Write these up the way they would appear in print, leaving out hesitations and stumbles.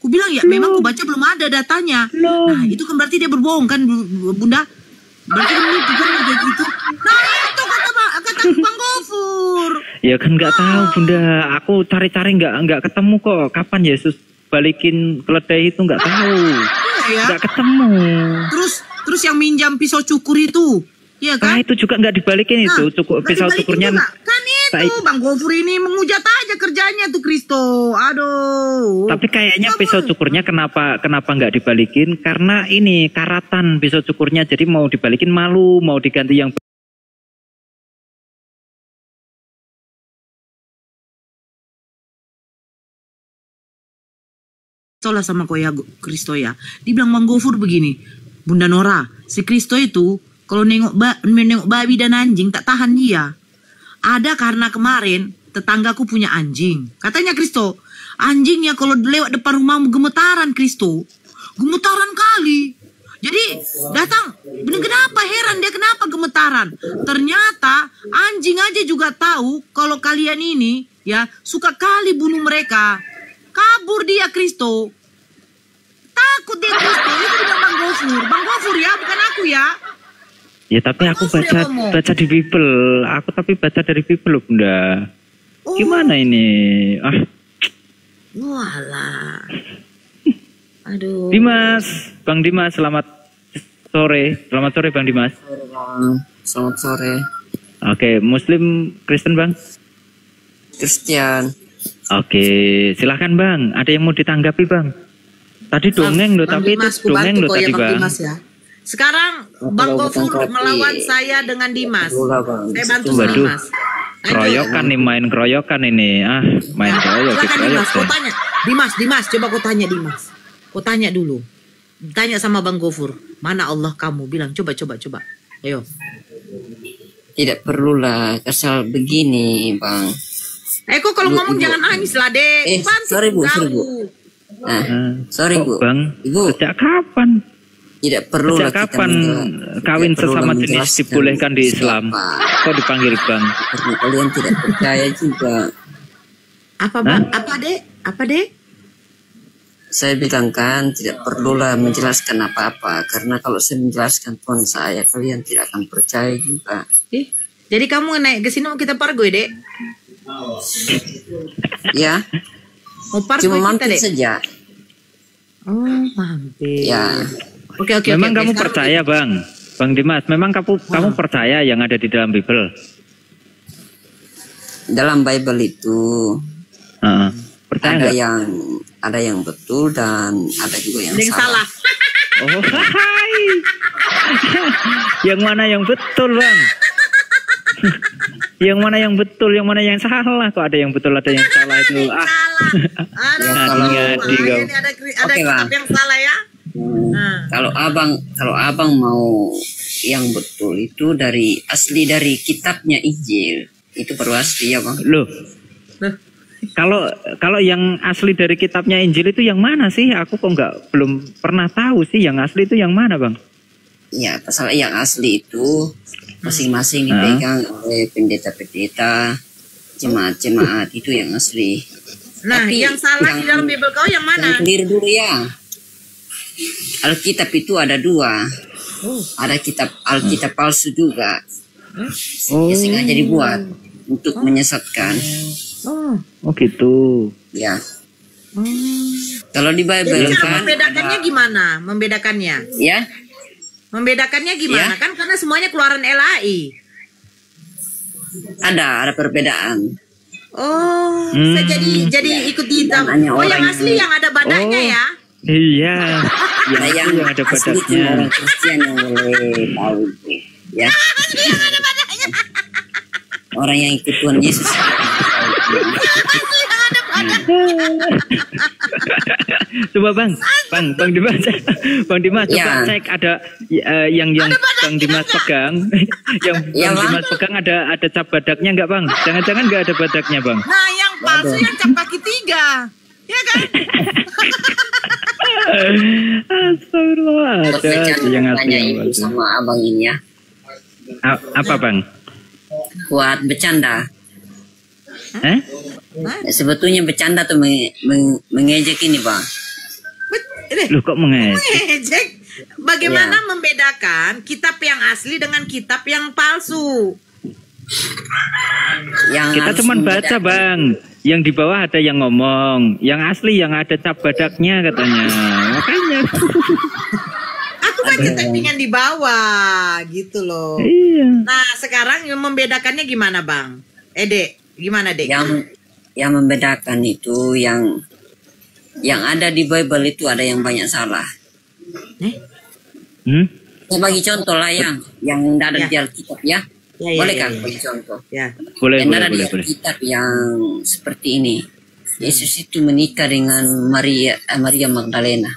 Ku bilang ya memang ku baca belum ada datanya. Nah itu kan berarti dia berbohong kan Bunda. Berarti ini juga kayak gitu. Nah itu kata Bang Gofur. Ya kan nggak tahu Bunda. Aku cari-cari nggak ketemu kok. Kapan Yesus balikin keledai itu nggak tahu. Iya ya. Nggak ketemu. Terus yang minjam pisau cukur itu. Iya kan? Nah itu juga nggak dibalikin itu. Pisau cukurnya. Kan itu Bang Gofur ini menghujat aja kerjanya tuh Kristo. Aduh. Tapi kayaknya pisau cukurnya kenapa nggak dibalikin? Karena ini karatan pisau cukurnya. Jadi mau dibalikin malu, mau diganti yang Soalnya sama kau ya Kristo ya. Dibilang Bang Gofur begini. Bunda Nora, si Kristo itu kalau nengok babi dan anjing tak tahan dia. Ada karena kemarin tetanggaku punya anjing. Katanya Kristo, anjingnya kalau lewat depan rumahmu gemetaran Kristo. Gemetaran kali. Jadi datang, kenapa heran dia kenapa gemetaran? Ternyata anjing aja juga tahu kalau kalian ini ya suka kali bunuh mereka. Kabur dia Kristo. Takut dia Kristo. Itu udah Bang Gofur. Bang Gofur ya, bukan aku ya. Ya tapi aku baca di Bible. Aku tapi baca dari Bible loh Bunda. Gimana ini? Walah. Aduh. Bang Dimas, selamat sore. Selamat sore Bang Dimas. Selamat sore. Oke, Muslim Kristen Bang? Kristen. Oke, silahkan Bang. Ada yang mau ditanggapi Bang? Tadi dongeng loh, tapi itu dongeng loh tadi Bang. Ya. Sekarang Bang Gofur melawan saya dengan Dimas. Saya bantu sama Dimas. Keroyokan nih, main keroyokan ini. Main keroyok. Dimas, kau tanya. Dimas, coba kau tanya Dimas. Kau tanya dulu. Tanya sama Bang Gofur. Mana Allah kamu? Bilang, coba. Ayo. Tidak perlulah kasar begini, Bang. Kok kalau ngomong jangan nangis lah, Dek. Sorry Bu. Sorry Bu. Bang, Ibu. sejak kapan? Tidak perlu. Sejak kapan kawin sesama jenis dibolehkan di Islam? Kok dipanggil Bang? Kalian tidak percaya juga. Apa Bang? Apa Dek? Saya bilang kan tidak perlulah menjelaskan apa-apa. Karena kalau saya menjelaskan Tuhan saya, kalian tidak akan percaya juga. Jadi kamu naik ke sini mau kita pargoy, Dek? Ya. Cuma mampir saja. Oh, mampir. Ya. Oke. Memang kamu percaya, Bang Dimas? Memang kamu percaya yang ada di dalam Bible? Dalam Bible itu percaya ada yang betul dan ada juga yang salah. Oh, hai. Yang mana yang betul, Bang? Yang mana yang betul, yang mana yang salah? Kok ada yang betul, ada yang salah itu? Ada kitab yang salah ya. Kalau abang mau yang betul itu asli dari kitabnya Injil, itu baru asli ya Bang. Loh. Kalau yang asli dari kitabnya Injil itu yang mana sih? Aku kok belum pernah tahu sih yang asli itu yang mana Bang? Ya, pasal yang asli itu masing-masing dipegang oleh pendeta-pendeta, jemaat-jemaat itu yang asli. Nah, tapi yang salah di dalam Bible kau yang mana? Yang clear dulu ya. Alkitab itu ada dua. Ada Alkitab palsu juga. Ya sengaja dibuat untuk menyesatkan. Oh gitu. Ya. Kalau di Bible jadi kan membedakannya gimana? Membedakannya? Ya. Membedakannya gimana? Ya? Kan karena semuanya keluaran LAI. Ada perbedaan. Oh, saya jadi ikut di yang asli yang ada badannya ya? Iya. yang ada badannya. Orang Kristen yang boleh tahu ya. Yang ada badannya. Orang yang ikut Tuhan Yesus. Coba Bang Dimas coba cek ada yang Bang Dimas pegang yang Bang Dimas pegang ada cap badaknya nggak Bang? Jangan-jangan nggak ada badaknya Bang? Nah yang palsu yang cap kaki 3 ya kan? Astagfirullah, ada yang asli sama abang ini ya. Apa Bang? Buat bercanda. Sebetulnya bercanda tuh mengejek ini Bang. Loh kok mengejek? Mengejek. Bagaimana membedakan kitab yang asli dengan kitab yang palsu? Kita cuma baca, Bang. Yang di bawah ada yang ngomong, yang asli yang ada cap badaknya katanya. Makanya. Aku baca tappingan di bawah, gitu loh. Iya. Nah, sekarang membedakannya gimana, Bang? Dek, gimana, Dek? Yang membedakan itu yang ada di Bible itu ada yang banyak salah. Saya bagi contoh lah yang tidak ada di Alkitab ya. Boleh kan bagi contoh? Ya. Boleh. Yang ada di Alkitab yang seperti ini. Yesus itu menikah dengan Maria Magdalena.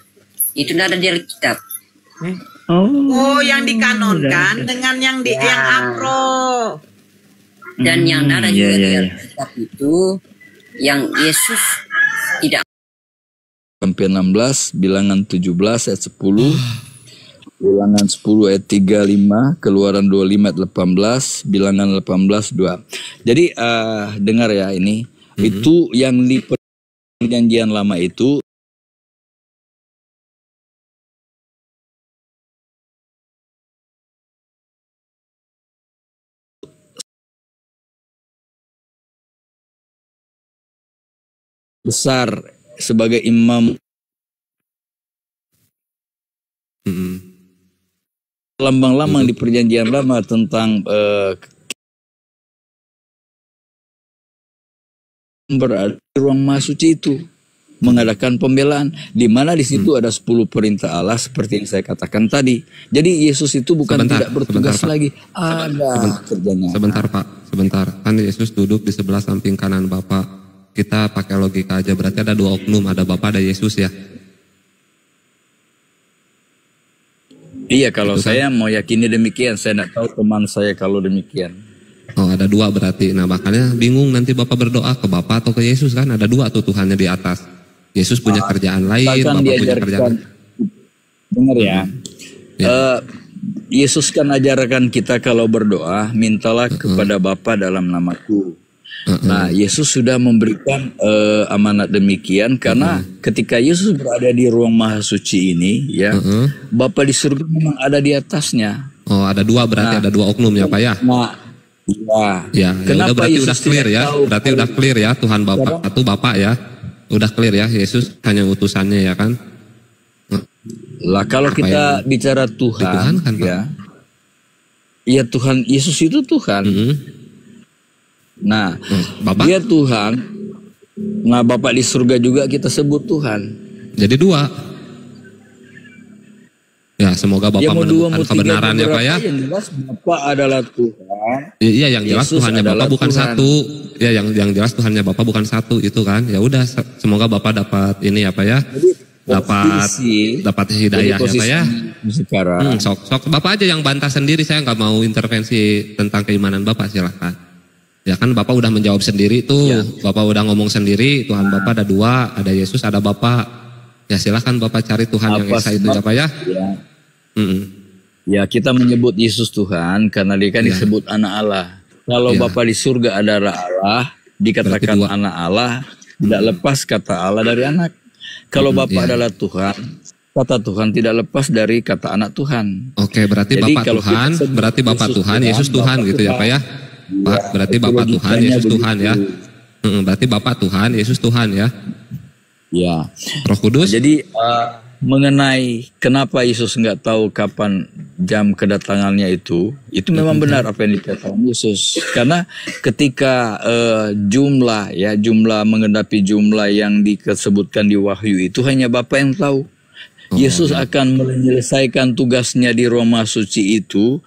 Itu tidak ada di Alkitab. Oh, yang dikanonkan dengan yang yang apro. Dan yang ada juga di Alkitab itu yang Yesus tidak. Sampai 16, Bilangan 17 ayat 10, Bilangan 10 ayat 35, Keluaran 25 ayat 18, Bilangan 18 2. Jadi dengar ya ini, itu yang di perjanjian lama itu besar sebagai imam. Lambang-lambang di perjanjian lama tentang berada di ruang maha suci itu mengadakan pembelaan, di mana di situ ada 10 perintah Allah seperti yang saya katakan tadi. Jadi Yesus itu bukan tidak bertugas lagi, ada kerjanya. Sebentar Pak, sebentar. Kan Yesus duduk di sebelah samping kanan Bapak. Kita pakai logika aja, berarti ada 2 oknum, ada Bapak, ada Yesus ya. Iya, kalau saya mau yakini demikian, saya tidak tahu teman saya kalau demikian. Oh, ada 2 berarti. Nah, makanya bingung nanti Bapak berdoa ke Bapak atau ke Yesus kan, ada 2 tuh Tuhannya di atas. Yesus punya kerjaan lain, Bapak punya kerjaan. Dengar ya. Yesus kan ajarkan kita kalau berdoa, mintalah kepada Bapa dalam namaku. Nah, Yesus sudah memberikan amanat demikian karena ketika Yesus berada di ruang maha suci ini, ya, Bapa di surga memang ada di atasnya. Oh, ada 2 berarti, ada 2 oknum ya Pak ya? Nah, ya, kenapa udah, berarti Yesus udah clear ya? Berarti udah clear ya, Tuhan Bapak atau Bapak ya? Udah clear ya, Yesus hanya utusannya ya kan? Lah kalau apa kita bicara Tuhan kan, ya, ya Tuhan, Yesus itu Tuhan. Nah, Bapak? Dia Tuhan. Nah, Bapak di surga juga kita sebut Tuhan. Jadi 2. Ya, semoga Bapak menemukan kebenaran ya Pak ya. Yang jelas Bapak adalah Tuhan. Iya, yang jelas Yesus Tuhannya Bapak bukan Tuhan. 1. Ya, yang jelas Tuhannya Bapak bukan 1 itu kan. Ya udah, semoga Bapak dapat ini ya Pak ya. Dapat hidayah ya Pak ya. Sekarang. Sok Bapak aja yang bantah sendiri, saya nggak mau intervensi tentang keimanan Bapak, silahkan. Ya kan Bapak udah menjawab sendiri tuh, ya. Bapak udah ngomong sendiri, Tuhan Bapak ada 2, ada Yesus, ada Bapak. Ya silahkan Bapak cari Tuhan yang esa itu ya Pak ya. Ya kita menyebut Yesus Tuhan karena dia kan disebut anak Allah. Kalau Bapak di surga adalah Allah, dikatakan anak Allah, tidak lepas kata Allah dari anak. Kalau Bapak adalah Tuhan, kata Tuhan tidak lepas dari kata anak Tuhan. Oke, berarti jadi, Bapak Tuhan, berarti Bapak Tuhan, Yesus Tuhan gitu ya Pak ya. Pak, berarti Bapak Tuhan, Yesus Tuhan ya. Berarti Bapak Tuhan, Yesus Tuhan ya. Ya. Roh Kudus. Jadi mengenai kenapa Yesus nggak tahu kapan jam kedatangannya itu memang benar apa yang dikatakan Yesus. Karena ketika jumlah mengendapi jumlah yang disebutkan di Wahyu itu hanya Bapa yang tahu. Yesus akan menyelesaikan tugasnya di ruang maha suci itu.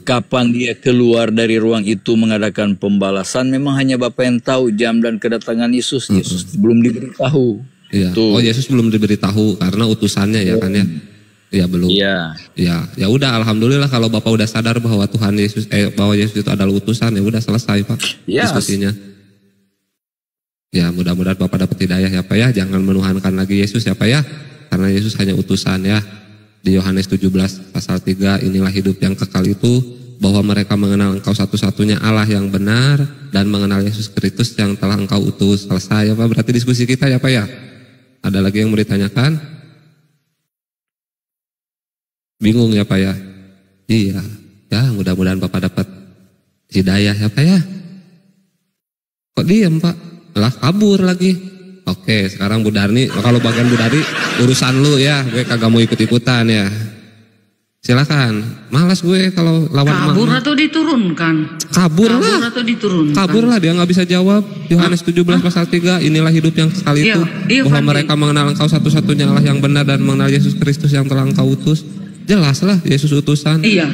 Kapan dia keluar dari ruang itu mengadakan pembalasan, memang hanya Bapa yang tahu jam dan kedatangan Yesus. Yesus belum diberitahu. Iya. Oh, Yesus belum diberitahu karena utusannya ya kan ya. Ya belum. Iya. Ya udah, alhamdulillah kalau Bapak udah sadar bahwa Tuhan Yesus bahwa Yesus itu adalah utusan, ya udah selesai Pak diskusinya. Ya mudah-mudahan Bapak dapat hidayah ya Pak ya, jangan menuhankan lagi Yesus ya Pak ya. Karena Yesus hanya utusan ya. Di Yohanes 17 pasal 3, inilah hidup yang kekal itu, bahwa mereka mengenal Engkau satu-satunya Allah yang benar dan mengenal Yesus Kristus yang telah Engkau utus. Selesai ya Pak, berarti diskusi kita ya Pak ya. Ada lagi yang mau ditanyakan? Bingung ya Pak ya? Iya. Ya mudah-mudahan Bapak dapat hidayah ya Pak ya. Kok diem Pak? Lah kabur lagi. Oke, sekarang Bu Darni, kalau bagian Bu Darni urusan lu ya, gue kagak mau ikut-ikutan ya. Silakan. Malas gue kalau lawan kabur atau diturunkan. Kabur lah atau diturunkan. Kabur lah, dia nggak bisa jawab. Yohanes 17 pasal 3, inilah hidup yang sekali itu, bahwa mereka mengenal Engkau satu-satunya Allah yang benar dan mengenal Yesus Kristus yang telah Engkau utus. Jelas lah Yesus utusan. Iya.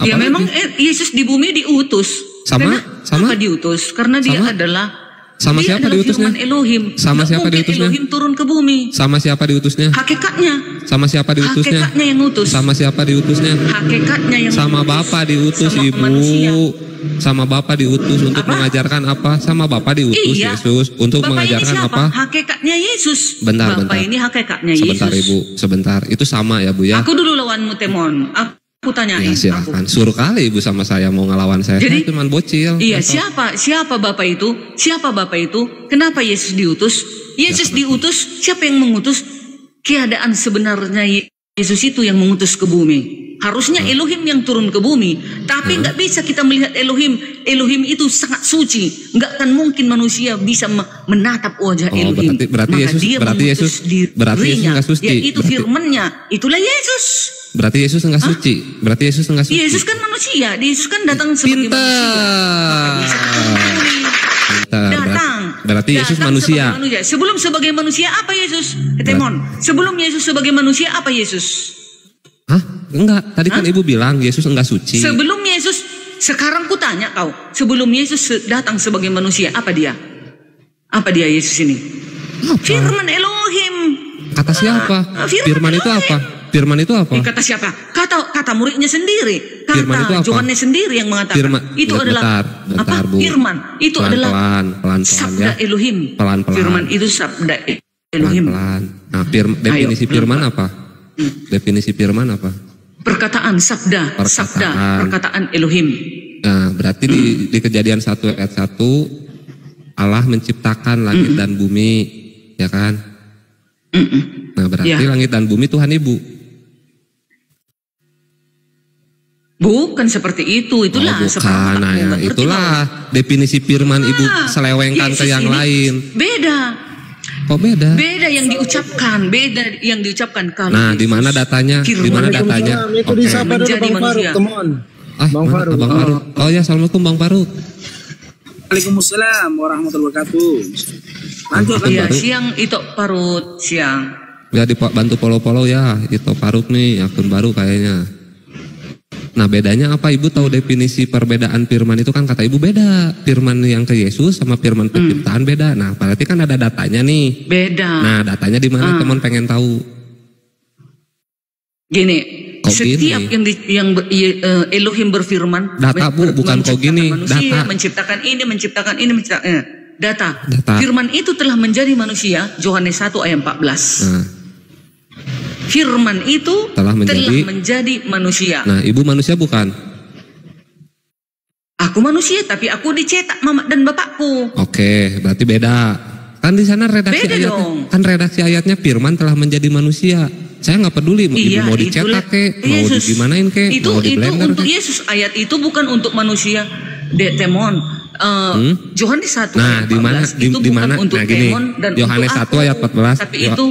Ya memang Yesus di bumi diutus. Sama apa diutus? Karena dia adalah sama siapa diutusnya? Elohim. Sama siapa diutusnya? Elohim turun ke bumi. Sama siapa diutusnya? Hakikatnya. Sama siapa diutusnya? Hakikatnya yang utus. Sama siapa diutusnya? Hakikatnya yang sama Bapa diutus sama Ibu. Manusia. Sama Bapa diutus untuk mengajarkan apa? Sama Bapa diutus Yesus untuk Bapak mengajarkan ini apa? Hakikatnya Yesus. Bentar. Bapak ini hakikatnya Yesus. Sebentar Ibu, sebentar. Itu sama ya Bu ya? Aku dulu lawanmu Temon. Aku tanyain. Ya silakan. Suruh kali Ibu sama saya mau ngelawan saya. Jadi, saya cuma bocil. Iya, siapa Bapak itu? Siapa Bapak itu? Kenapa Yesus diutus? Yesus diutus, siapa yang mengutus? Keadaan sebenarnya Yesus itu yang mengutus ke bumi. Harusnya Elohim yang turun ke bumi. Tapi nggak bisa kita melihat Elohim. Elohim itu sangat suci. Nggak akan mungkin manusia bisa menatap wajah Elohim. Berarti Yesus nggak suci. Yaitu firman-Nya. Itulah Yesus. Berarti Yesus enggak suci. Berarti Yesus enggak suci. Yesus kan manusia. Yesus kan datang sebagai manusia. Berarti Yesus manusia. Sebelum sebagai manusia apa Yesus? Temon. Sebelum Yesus sebagai manusia apa Yesus? Hah? Enggak. Tadi kan Ibu bilang Yesus enggak suci. Sebelum Yesus, sekarang ku tanya kau. Sebelum Yesus datang sebagai manusia apa dia? Apa dia Yesus ini? Apa? Firman Elohim. Kata siapa? Firman itu apa? Firman itu apa? Kata siapa? Kata muridnya sendiri. Kata Yohanes sendiri yang mengatakan. Itu adalah bentar, Bu. Firman. Itu adalah pelan-pelan sabda ya. Elohim. Pelan-pelan. Firman itu sabda Elohim. Pelan-pelan. Nah, definisi firman apa? Definisi firman apa? Perkataan sabda, perkataan Elohim. Nah, berarti di Kejadian 1 ayat 1 Allah menciptakan langit dan bumi, ya kan? Nah, berarti langit dan bumi Tuhan Ibu. Bukan seperti itu, itulah bukan. Nah, ya, itulah definisi firman Ibu selewengkan ke yang lain. Beda. Kok beda? Beda yang diucapkan, kalau. Nah, di mana datanya? Di mana datanya? Itu disapa dulu Bang Faruk, teman. Bang Faruk. Bang Faruk. Oh ya, assalamualaikum Bang Faruk. Waalaikumsalam warahmatullahi wabarakatuh. Lanjut. Iya, siang itu Parut, siang. Ya dibantu follow-follow ya, itu Faruk nih, akun baru kayaknya. Nah, bedanya apa? Ibu tahu definisi perbedaan firman itu kan kata Ibu beda. Firman yang ke Yesus sama firman penciptaan beda. Nah, berarti kan ada datanya nih. Beda. Nah, datanya di mana teman pengen tahu? Gini, setiap yang Elohim berfirman, data Bu, bukan kau gini, manusia, data. menciptakan ini, data. Firman itu telah menjadi manusia, Yohanes 1 ayat 14. Nah. Firman itu telah menjadi manusia. Nah, Ibu manusia bukan? Aku manusia, tapi aku dicetak mama dan bapakku. Oke, berarti beda. Kan di sana redaksi beda ayatnya. Dong. Kan redaksi ayatnya firman telah menjadi manusia. Saya nggak peduli Ibu mau dicetak mau digimanain mau di blender untuk Yesus. Ayat itu bukan untuk manusia. Temon. Yohanes 1 nah, ayat 14 di mana? Nah, gini. Yohanes 1 ayat 14. Tapi itu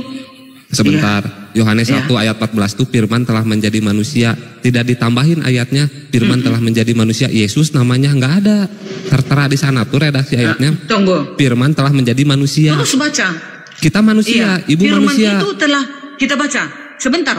sebentar. Yohanes 1 ayat 14 itu firman telah menjadi manusia. Tidak ditambahin ayatnya firman telah menjadi manusia. Yesus namanya nggak ada. Tertera di sana tuh redaksi ayatnya. Tunggu. Firman telah menjadi manusia. Terus baca. Kita manusia, Ibu firman manusia. Firman itu telah kita baca. Sebentar.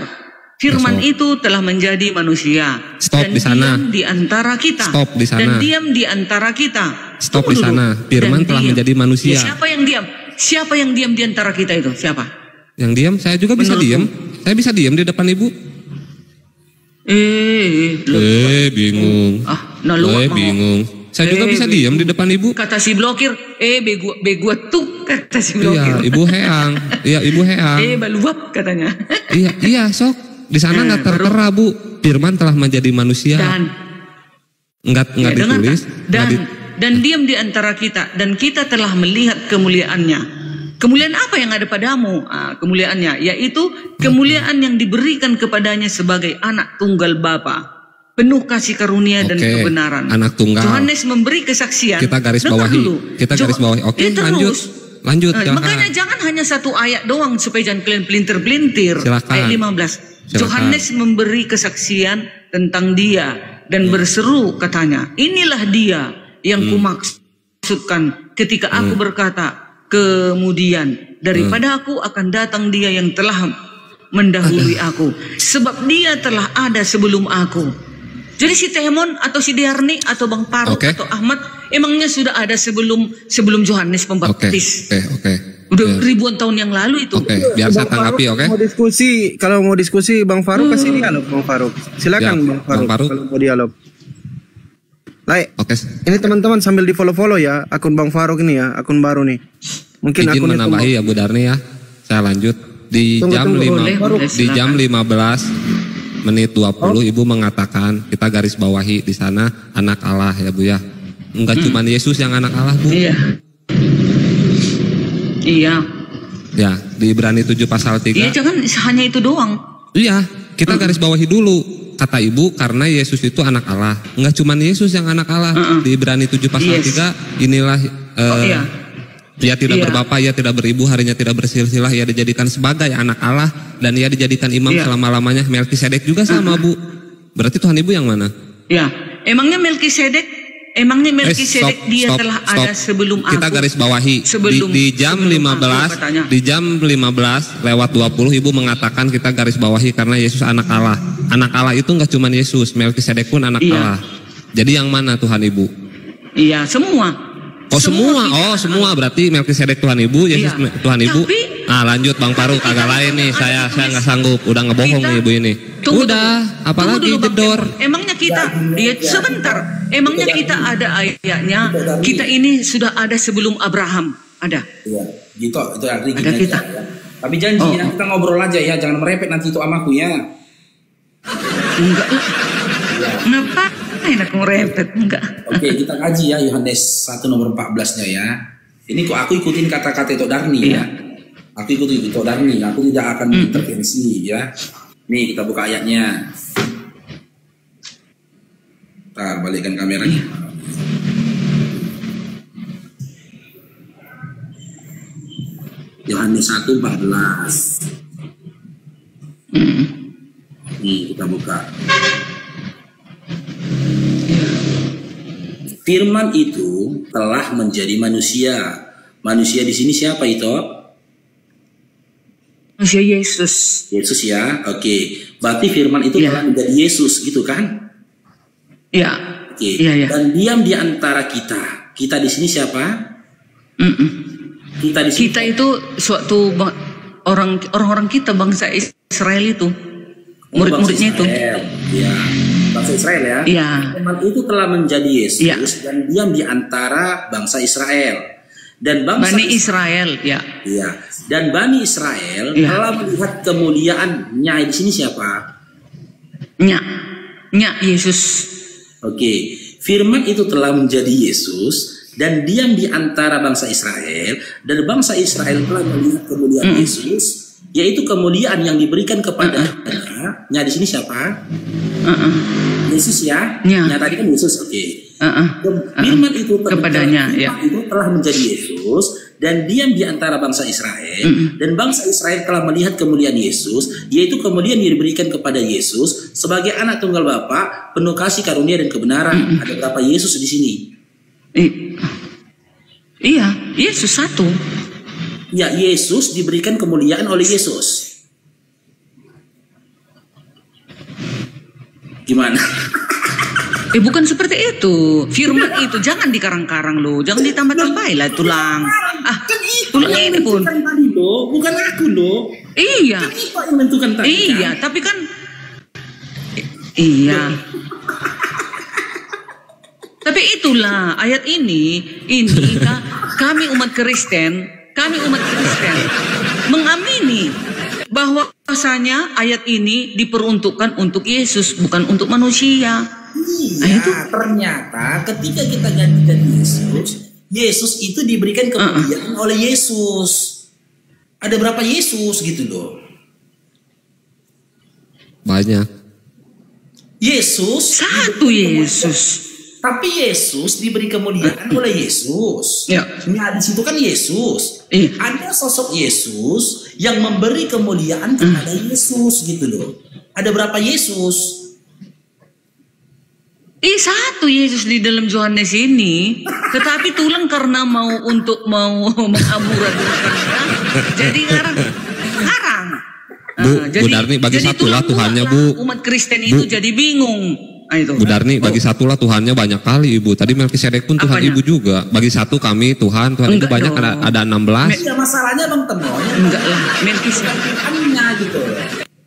Firman itu telah menjadi manusia. Stop dan di sana. Diam di antara kita. Stop di sana. Dan diam di antara kita. Stop di sana. Firman telah menjadi manusia. Ya, siapa yang diam? Siapa yang diam di antara kita itu? Siapa? Yang diam, saya juga bisa diam. Saya bisa diam di depan Ibu. Bingung. Bingung. Saya juga bisa diam di depan Ibu. Kata si blokir, gua tuh kata si blokir. Iya, Ibu heang. Iya, Ibu heang. Baluap katanya. Iya, sok. Di sana nggak tertera Bu. Firman telah menjadi manusia. Dan nggak ditulis. Dan diam di antara kita dan kita telah melihat kemuliaannya. Kemuliaan apa yang ada padamu? Kemuliaannya yaitu kemuliaan yang diberikan kepadanya sebagai anak tunggal Bapa, penuh kasih karunia dan kebenaran. Anak tunggal. Yohanes memberi kesaksian. Kita garis bawahi. Kita garis bawahi. Oke, lanjut. Makanya jangan hanya satu ayat doang supaya jangan kalian pelintir-pelintir. Ayat 15. Yohanes memberi kesaksian tentang dia dan berseru katanya, inilah dia yang kumaksudkan ketika aku berkata, kemudian daripada aku akan datang dia yang telah mendahului aku, sebab dia telah ada sebelum aku. Jadi si Temon atau si Diarni atau Bang Faruk atau Ahmad emangnya sudah ada sebelum Yohanes Pembaptis. Udah ribuan tahun yang lalu itu. Biar saya tanggapi. Kalau mau diskusi Bang Faruk kasih dialog Bang Faruk. Silakan Bang Faruk kalau mau dialog. Baik. Ini teman-teman sambil di follow ya akun Bang Faruk ini ya, akun baru nih. Mungkin izin menambahi ya Bu Darni ya. Saya lanjut di jam 15 menit 20 Ibu mengatakan kita garis bawahi di sana anak Allah ya Bu ya. Enggak cuma Yesus yang anak Allah Bu. Iya. Ya, di Ibrani 7 pasal 3. Iya, jangan hanya itu doang. Iya, kita garis bawahi dulu. Kata Ibu karena Yesus itu anak Allah. Enggak cuma Yesus yang anak Allah. Di Ibrani 7 pasal 3 inilah ia tidak berbapa, ia tidak beribu, harinya tidak bersilsilah, ia dijadikan sebagai anak Allah dan ia dijadikan imam selama-lamanya. Melkisedek juga sama Bu. Berarti Tuhan Ibu yang mana? Ya, emangnya Melkisedek dia telah ada sebelum aku. Kita garis bawahi di jam 15 di jam 15 lewat 20 Ibu mengatakan kita garis bawahi karena Yesus anak Allah. Anak Allah itu enggak cuma Yesus, Melkisedek pun anak Allah. Jadi yang mana Tuhan Ibu? Iya, semua. Semua berarti Melkisedek Tuhan Ibu, Yesus Tuhan Ibu. Lanjut Bang Faruk, agak lain nih. Saya nggak sanggup, udah ngebohong nih Ibu ini. Apalagi jedor. Emangnya kita, sebentar. Emangnya kita ada ayatnya? Kita ini sudah ada sebelum Abraham, ada. Iya, gitu. Itu artinya ada kita. Ya. Tapi janji kita ngobrol aja ya, jangan merepet nanti itu amaku ya. Enggak lah. Kenapa? Enak ngerempet, enggak. Oke, kita kaji ya Yohanes 1 nomor 14-nya ya. Ini kok aku ikutin kata-kata Tok Darni ya. Aku ikutin Tok Darni, aku tidak akan intervensi ya. Nih kita buka ayatnya. Ntar balikkan kameranya. Yohanes 1:14. Nih kita buka. Firman itu telah menjadi manusia. Manusia di sini siapa itu? Manusia Yesus. Yesus ya, oke. Berarti Firman itu telah menjadi Yesus, gitu kan? Iya. Oke. Dan diam di antara kita. Kita di sini siapa? Kita di sini. Kita itu suatu orang-orang kita bangsa Israel itu. Murid-muridnya itu. Ya. Bangsa Israel ya. Iya. Firman itu telah menjadi Yesus dan diam di antara bangsa Israel. Dan bangsa Bani Israel, ya. Iya. Dan Bani Israel telah melihat kemuliaannya. Di sini siapa? Yesus. Oke. Firman itu telah menjadi Yesus dan diam di antara bangsa Israel, dan bangsa Israel telah melihat kemuliaan Yesus, yaitu kemuliaan yang diberikan kepadanya. Di sini siapa? Yesus ya. Tadi kan Yesus, oke. Firman itu kepadanya, itu telah menjadi Yesus dan diam di antara bangsa Israel, dan bangsa Israel telah melihat kemuliaan Yesus, yaitu kemuliaan yang diberikan kepada Yesus sebagai anak tunggal Bapa, penuh kasih karunia dan kebenaran. Ada berapa Yesus di sini? Iya, Yesus satu. Ya, Yesus diberikan kemuliaan oleh Yesus. Gimana? Bukan seperti itu. Firman itu jangan dikarang-karang loh, jangan ditambah-tambahin lah tulang. Kan itu tulang ini pun. Tadi loh, bukan aku loh. Iya. Kan itu yang menentukan tadi. Iya, tapi kan. Iya. Tapi itulah ayat ini kami umat Kristen mengamini bahwasanya ayat ini diperuntukkan untuk Yesus, bukan untuk manusia. Iya, ternyata ketika kita ganti Yesus itu diberikan kemuliaan oleh Yesus. Ada berapa Yesus gitu loh? Banyak. Yesus Satu Yesus. Tapi Yesus diberi kemuliaan oleh Yesus. Ya. Nah, di situ kan Yesus. Ada sosok Yesus yang memberi kemuliaan kepada Yesus gitu loh. Ada berapa Yesus? Satu Yesus di dalam Yohanes ini, tetapi tulang karena mau mengamburadulkan, jadi ngarang. Bu Darni bagi satu lah Tuhannya, Bu. Umat Kristen itu jadi bingung. Itu. Bu Darni bagi satu lah Tuhannya banyak kali, Ibu. Tadi Melkisedek pun Tuhan Ibu juga. Bagi satu kami Tuhan itu banyak, ada 16. Ya masalahnya Bang Temo. Enggak lah, Melkisedek gitu.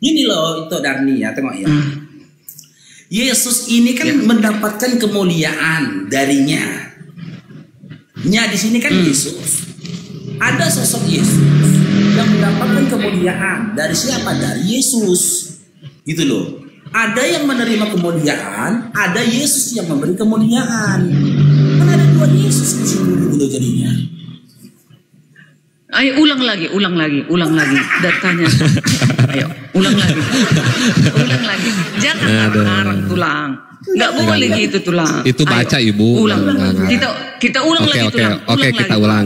Gini loh itu Darni ya, tengok ya. Yesus ini kan mendapatkan kemuliaan darinya. Di sini kan Yesus. Ada sosok Yesus yang mendapatkan kemuliaan dari siapa? Dari Yesus. Gitu loh. Ada yang menerima kemuliaan, ada Yesus yang memberi kemuliaan. Kan ada dua Yesus di sini gitu loh jadinya. Ayo ulang lagi datanya. Ayo ulang lagi. Jangan ngarang tulang. Nggak boleh gitu tulang. Itu baca Ibu. Ulang. Kita ulang lagi tulang. Oke, kita ulang.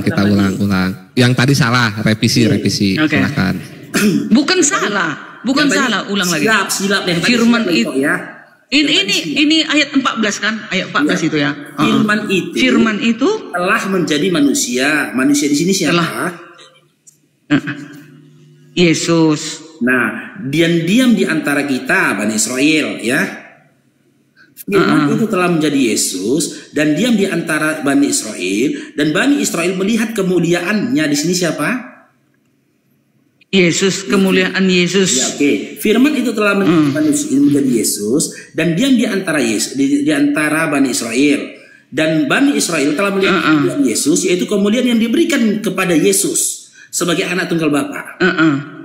Yang tadi salah, revisi. Silakan. Bukan salah, ulang lagi. Silap yang firman itu ya. Ini ayat 14 kan? Ayat 14 itu ya. Firman itu telah menjadi manusia. Manusia di sini siapa? Yesus. Nah, diam di antara kita Bani Israel ya. Firman itu telah menjadi Yesus dan diam di antara Bani Israel, dan Bani Israel melihat kemuliaannya. Di sini siapa? Yesus, kemuliaan Yesus. Ya, oke. Firman itu telah menjadi Yesus dan diam di antara di antara Bani Israel, dan Bani Israel telah melihat kemuliaan Yesus, yaitu kemuliaan yang diberikan kepada Yesus sebagai anak tunggal Bapa.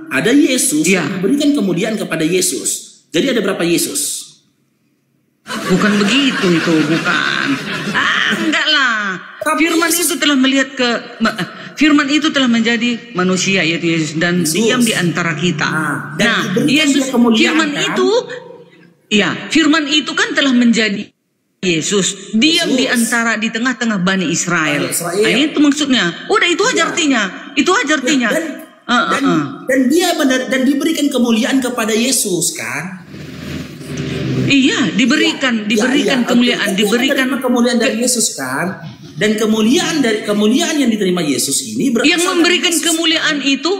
Ada Yesus yang memberikan kemuliaan kepada Yesus. Jadi ada berapa Yesus? Bukan begitu itu, bukan. Enggak lah. Firman itu telah melihat Firman itu telah menjadi manusia yaitu Yesus dan diam di antara kita. Nah, Yesus Firman itu kan telah menjadi Yesus diam di tengah-tengah Bani Israel. Nah, itu maksudnya. Udah itu aja artinya. Itu aja artinya. Dan diberikan kemuliaan kepada Yesus kan? Iya, diberikan kemuliaan, diberikan kemuliaan dari Yesus kan? Dan kemuliaan yang diterima Yesus ini yang memberikan kemuliaan itu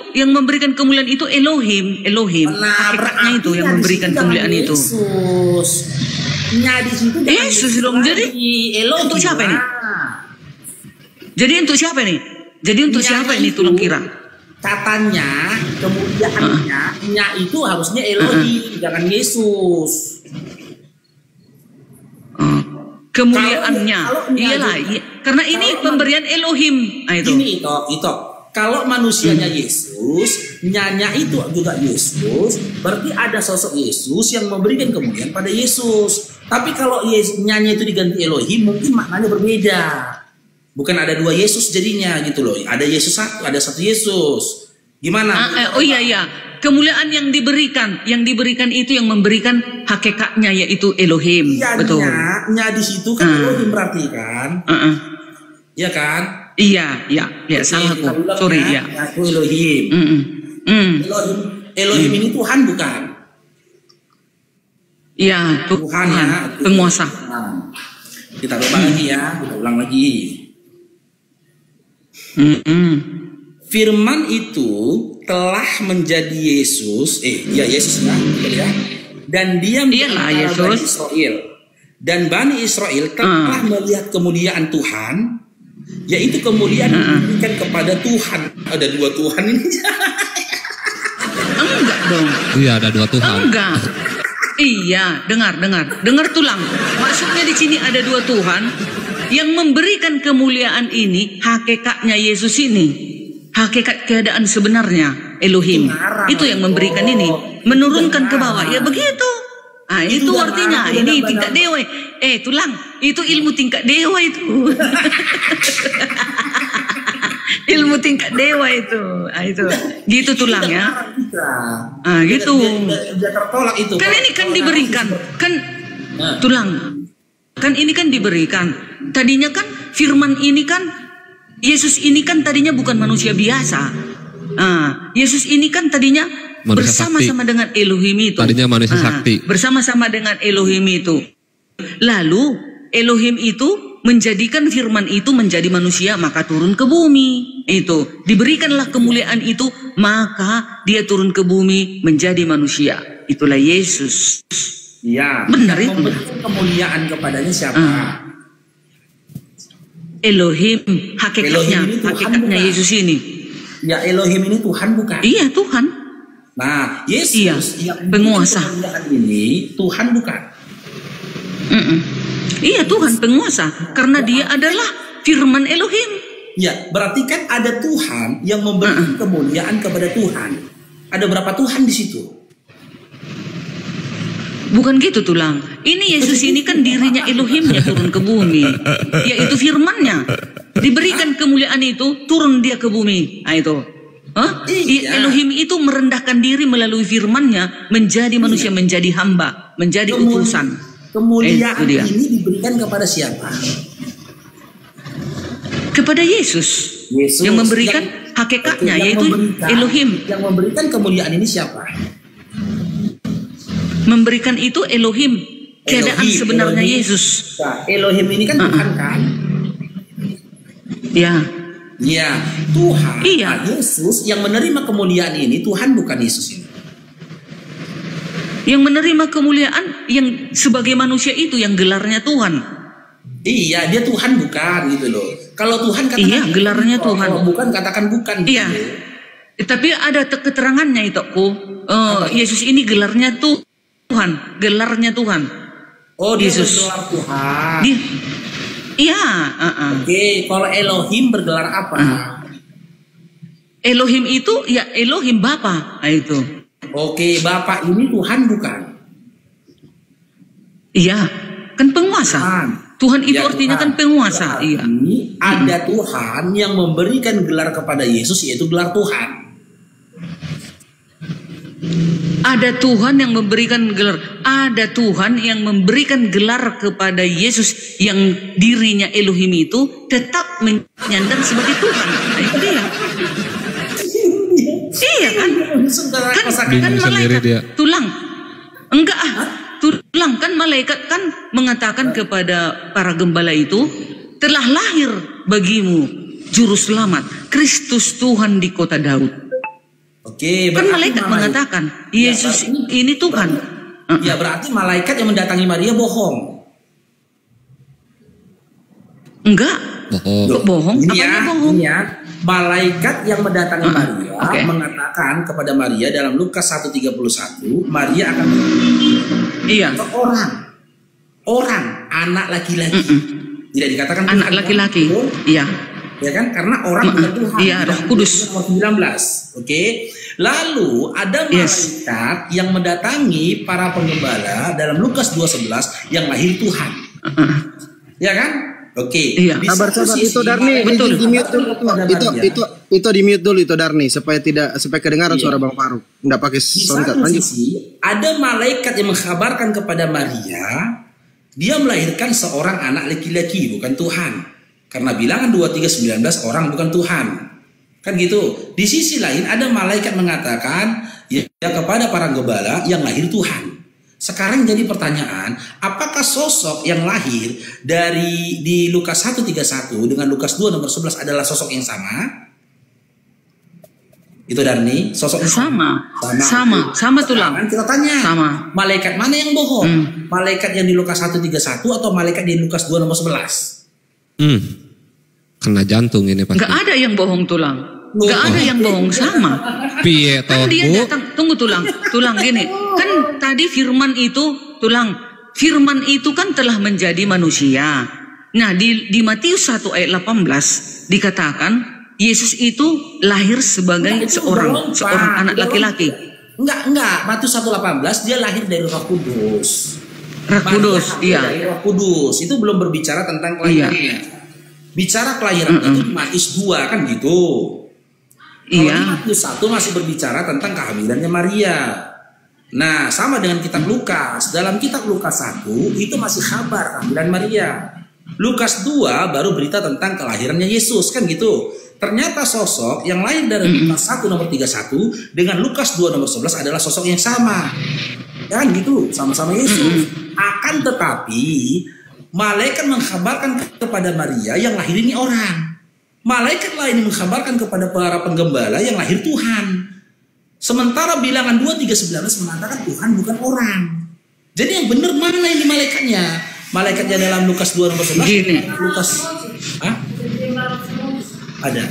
Elohim. Hakikatnya itu yang memberikan kemuliaan itu. Yesus dong. Jadi untuk siapa ini? Jadi untuk siapa ini tolong kira? Katanya kemuliaannya itu harusnya Elohim, jangan Yesus. Kemuliaannya iyalah karena ini pemberian Elohim. Ini itu kalau manusianya Yesus, nyanya itu juga Yesus, berarti ada sosok Yesus yang memberikan kemuliaan pada Yesus. Tapi kalau nyanya itu diganti Elohim, mungkin maknanya berbeda. Bukan ada dua Yesus jadinya gitu loh. Ada Yesus satu, ada satu Yesus. Gimana? Iya. Kemuliaan yang diberikan itu yang memberikan hakikatnya yaitu Elohim. Betul. Di situ kan Elohim berarti kan? Iya kan? Iya, salahku. Sorry ya. Itu Elohim. Elohim ini Tuhan bukan? Iya, Tuhan penguasa. Kita ulang lagi. Firman itu telah menjadi Yesus, Yesus ya. Dan dia Bani Israel. Dan Bani Israel telah melihat kemuliaan Tuhan, yaitu kemuliaan yang diberikan kepada Tuhan. Ada dua Tuhan ini. Enggak dong. Iya, ada dua Tuhan. Enggak. Iya, dengar tulang. Maksudnya di sini ada dua Tuhan yang memberikan kemuliaan ini, hakikatnya Yesus ini. Hakikat keadaan sebenarnya Elohim itu yang memberikan ini, menurunkan ke bawah ya begitu. Itu artinya ini tingkat dewa. Tulang itu ilmu tingkat dewa itu. Ilmu tingkat dewa itu. Itu. Gitu tulang ya. Gitu. Dia tertolak itu. Kan ini kan diberikan. Kan tulang. Kan ini kan diberikan. Tadinya kan firman ini kan, Yesus ini kan tadinya bukan manusia biasa. Yesus ini kan tadinya bersama-sama dengan Elohim itu. Tadinya manusia sakti. Bersama-sama dengan Elohim itu. Lalu Elohim itu menjadikan firman itu menjadi manusia, maka turun ke bumi. Itu diberikanlah kemuliaan itu, maka dia turun ke bumi menjadi manusia. Itulah Yesus. Iya. Benar itu. Memberikan kemuliaan kepadanya siapa? Elohim, hakikatnya Yesus ini. Ya, Elohim ini Tuhan bukan? Iya, Tuhan. Nah, Yesus yang penguasa ini Tuhan bukan? Iya, Tuhan penguasa, karena dia adalah firman Elohim. Ya, berarti kan ada Tuhan yang memberikan kemuliaan kepada Tuhan. Ada berapa Tuhan di situ? Bukan gitu tulang. Ini Yesus ini kan dirinya Elohimnya turun ke bumi, yaitu firmannya. Diberikan kemuliaan itu, turun dia ke bumi. Nah itu. Iya. Elohim itu merendahkan diri melalui firmannya, menjadi manusia, menjadi hamba, menjadi utusan. Kemuliaan ini diberikan kepada siapa? Kepada Yesus. Yang memberikan hakikatnya, yaitu Elohim. Yang memberikan kemuliaan ini siapa? Memberikan itu Elohim, keadaan sebenarnya Elohim. Yesus. Nah, Elohim ini kan Tuhan kan? Ya. Ya, Tuhan. Iya. Yesus yang menerima kemuliaan ini, Tuhan bukan Yesus ini. Yang menerima kemuliaan yang sebagai manusia itu yang gelarnya Tuhan. Iya, dia Tuhan bukan gitu loh. Kalau Tuhan katakan iya, gelarnya Tuhan. Kalau bukan katakan bukan. Iya. Gitu. Tapi ada keterangannya itu Yesus ini gelarnya Tuhan, gelarnya Tuhan. Oh, dia Yesus bergelar Tuhan. Iya. Oke, kalau Elohim bergelar apa? Elohim itu ya Elohim Bapa. Itu. Oke, Bapa ini Tuhan bukan? Iya, kan penguasa. Tuhan itu ya, artinya kan penguasa. Iya. Ada Tuhan yang memberikan gelar kepada Yesus, yaitu gelar Tuhan. Ada Tuhan yang memberikan gelar. Ada Tuhan yang memberikan gelar kepada Yesus yang dirinya Elohim itu tetap menyandang sebagai Tuhan. Nah, itu dia. Iya kan? Kan malaikat dia. Tulang. Enggak tulang kan malaikat kan mengatakan kepada para gembala itu, telah lahir bagimu juru selamat, Kristus Tuhan di kota Daud. Oke, kan malaikat mengatakan Yesus ini Tuhan. Ya berarti malaikat yang mendatangi Maria bohong. Enggak. Bohong. Apanya bohong? Ya, malaikat yang mendatangi Maria mengatakan kepada Maria dalam Lukas 1:31, Maria akan orang anak laki-laki. Tidak dikatakan anak laki-laki. Iya. Ya kan? Karena orang bukan Tuhan. Iya, Roh Kudus. 19. Oke. Lalu ada malaikat yang mendatangi para penggembala dalam Lukas 2:11 yang lahir Tuhan. Ya kan? Oke. Iya. Sabar itu Darni, betul. Di mute dulu itu di mute dulu itu Darni supaya kedengaran suara Bang Faruk. Enggak pakai sound card. Ada malaikat yang mengkabarkan kepada Maria, dia melahirkan seorang anak laki-laki, bukan Tuhan. Karena bilangan 23:19 orang bukan Tuhan. Kan gitu. Di sisi lain ada malaikat mengatakan ya kepada para gembala yang lahir Tuhan. Sekarang jadi pertanyaan, apakah sosok yang lahir di Lukas 1:31 dengan Lukas 2:11 adalah sosok yang sama? Itu Darni, sosok sama tulang. Kita tanya, sama. Malaikat mana yang bohong? Malaikat yang di Lukas 1:31 atau malaikat di Lukas 2:11? Kena jantung ini pasti. Gak ada yang bohong tulang. Gak ada yang bohong, sama. Piye kan dia datang, tunggu tulang gini. Kan tadi firman itu kan telah menjadi manusia. Nah di Matius 1:18 dikatakan Yesus itu lahir sebagai seorang anak laki-laki. Enggak. Matius 1:18 dia lahir dari Roh Kudus. Roh Kudus, iya. Dari Roh Kudus itu belum berbicara tentang kelahirannya. Bicara kelahiran itu di Matius 2 kan gitu. Kalau di Matius 1 masih berbicara tentang kehamilannya Maria. Nah, sama dengan kitab Lukas. Dalam kitab Lukas 1 itu masih kabar kehamilan Maria. Lukas 2 baru berita tentang kelahirannya Yesus kan gitu. Ternyata sosok yang lahir dari Lukas 1 nomor 31 dengan Lukas 2 nomor 11 adalah sosok yang sama. Kan gitu, sama-sama Yesus. Akan tetapi malaikat mengkabarkan kepada Maria yang lahir ini orang. Malaikat lain mengkabarkan kepada para penggembala yang lahir Tuhan. Sementara bilangan 2:3-19 mengatakan Tuhan bukan orang. Jadi yang benar mana ini malaikatnya? Malaikatnya dalam Lukas 2 nomor 11. Gini. Lukas. Hah? Ada.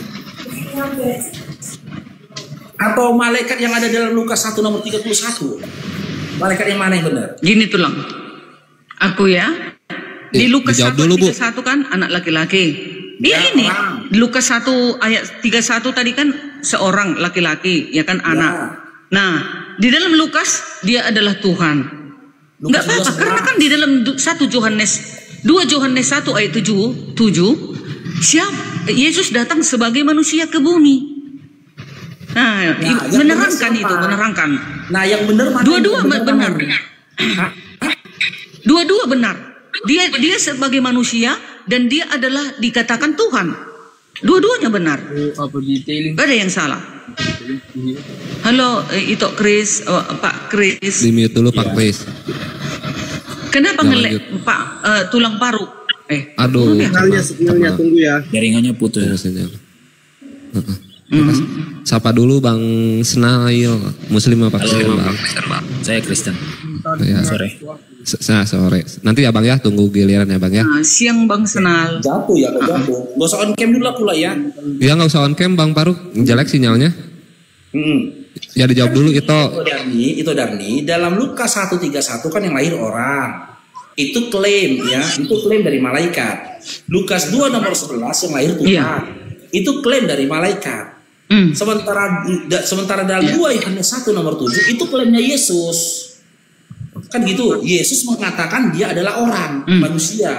Atau malaikat yang ada dalam Lukas 1 nomor 31. Malaikat yang mana yang benar? Gini tulang. Aku ya. Di Lukas 1 31 kan anak laki-laki. Dia ini di Lukas 1 ayat 31 tadi kan seorang laki-laki, ya kan anak. Nah, di dalam Lukas dia adalah Tuhan. Enggak apa-apa karena kan di dalam 2 Yohanes 1 ayat 7 Yesus datang sebagai manusia ke bumi. Nah, menerangkan itu, menerangkan. Nah, yang benar mana? Dua-dua benar. Dua-dua benar. Dia sebagai manusia dan dia adalah dikatakan Tuhan. Dua-duanya benar. Gak ada yang salah. Halo, itu Chris, Pak Chris. Di-mute dulu Pak Chris. Kenapa ngelek Pak tulang paru? Aduh. Sinyalnya tunggu ya. Jaringannya putus. Sapa dulu Bang Snail, Muslim apa Kristen Bang? Saya Kristen. Ya. Sore. Sore. Nanti ya Bang ya, tunggu giliran ya Bang ya. Siang Bang Senal. Jatuh ya, kok jatuh. Gak usah on cam dulu pula ya. Ya nggak usah on cam Bang Faruk, jelek sinyalnya. Ya dijawab dulu itu. Itu Darni. Dalam Lukas 1:31 kan yang lahir orang. Itu klaim ya, itu klaim dari malaikat. Lukas 2 nomor 11 yang lahir Tuhan. Itu klaim dari malaikat. Sementara dalam 2 Yohanes 1 nomor 7 itu klaimnya Yesus. Kan gitu, Yesus mengatakan dia adalah orang, manusia.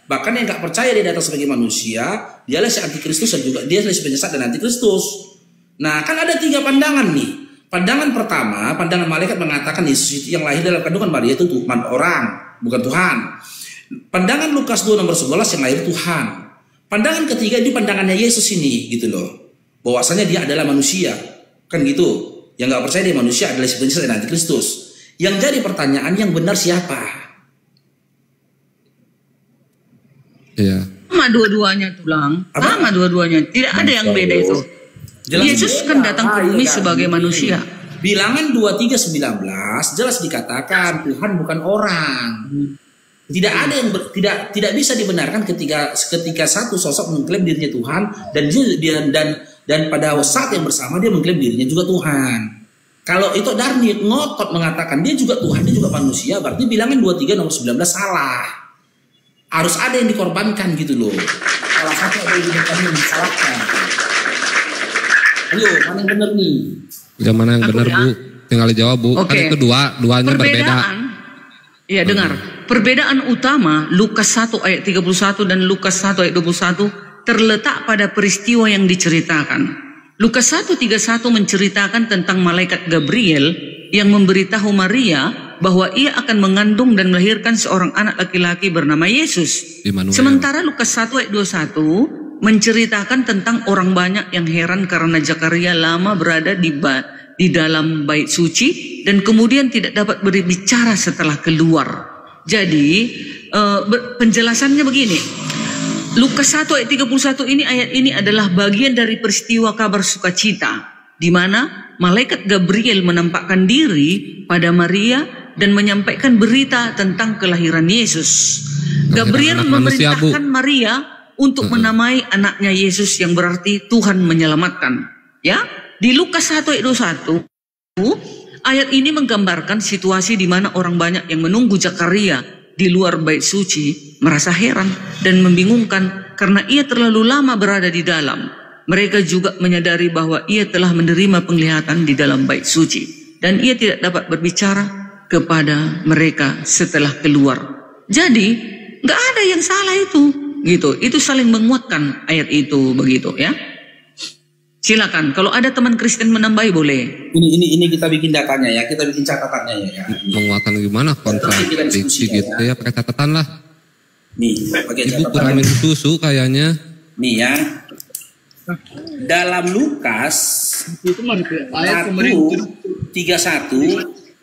Bahkan yang gak percaya dia datang sebagai manusia, dialah si antikristus dan juga dia adalah si penyesat dan antikristus. Nah, kan ada 3 pandangan nih. Pandangan pertama, pandangan malaikat mengatakan Yesus yang lahir dalam kandungan Maria itu Tuhan orang, bukan Tuhan. Pandangan Lukas 2 nomor 11 yang lahir Tuhan. Pandangan ketiga ini pandangannya Yesus ini, gitu loh. Bahwasanya dia adalah manusia, kan gitu. Yang gak percaya dia manusia adalah si penyesat dan antikristus. Yang jadi pertanyaan yang benar siapa? Iya. Sama dua-duanya tulang. Sama dua-duanya. Tidak ada yang beda itu. Yesus kan datang ke bumi sebagai manusia. Bilangan 23:19 jelas dikatakan Tuhan bukan orang. Tidak ada yang tidak bisa dibenarkan ketika satu sosok mengklaim dirinya Tuhan dan pada saat yang bersama dia mengklaim dirinya juga Tuhan. Kalau itu Darni ngotot mengatakan dia juga Tuhan, dia juga manusia, berarti bilangan 23 nomor 19 salah. Harus ada yang dikorbankan gitu loh. Salah satu ada yang disalahkan. Ayo, mana yang benar nih? Yang mana yang benar Bu? Tinggal dijawab Bu. Kan itu duanya berbeda. Iya dengar. Perbedaan utama Lukas 1 ayat 31 dan Lukas 1 ayat 21 terletak pada peristiwa yang diceritakan. Lukas 1:31 menceritakan tentang malaikat Gabriel yang memberitahu Maria bahwa ia akan mengandung dan melahirkan seorang anak laki-laki bernama Yesus. Sementara Lukas 1 ayat 21 menceritakan tentang orang banyak yang heran karena Zakaria lama berada di dalam bait suci dan kemudian tidak dapat berbicara setelah keluar. Jadi penjelasannya begini. Lukas 1 ayat 31 ayat ini adalah bagian dari peristiwa kabar sukacita di mana malaikat Gabriel menampakkan diri pada Maria dan menyampaikan berita tentang kelahiran Yesus. Gabriel memerintahkan Maria untuk menamai anaknya Yesus yang berarti Tuhan menyelamatkan. Ya, di Lukas 1 ayat 21 ayat ini menggambarkan situasi di mana orang banyak yang menunggu Zakaria di luar bait suci merasa heran dan membingungkan karena ia terlalu lama berada di dalam. Mereka juga menyadari bahwa ia telah menerima penglihatan di dalam bait suci dan ia tidak dapat berbicara kepada mereka setelah keluar. Jadi, gak ada yang salah itu. gitu. Itu saling menguatkan ayat itu begitu ya. Silakan, kalau ada teman Kristen menambahi boleh. Ini kita bikin datanya ya, kita bikin catatannya ya. Menguatkan gimana? Kontradiksi gitu ya, pakai catatan lah. Nih, pakai catatan. Ibu kurang minum susu kayaknya. Nih ya. Dalam Lukas 1:31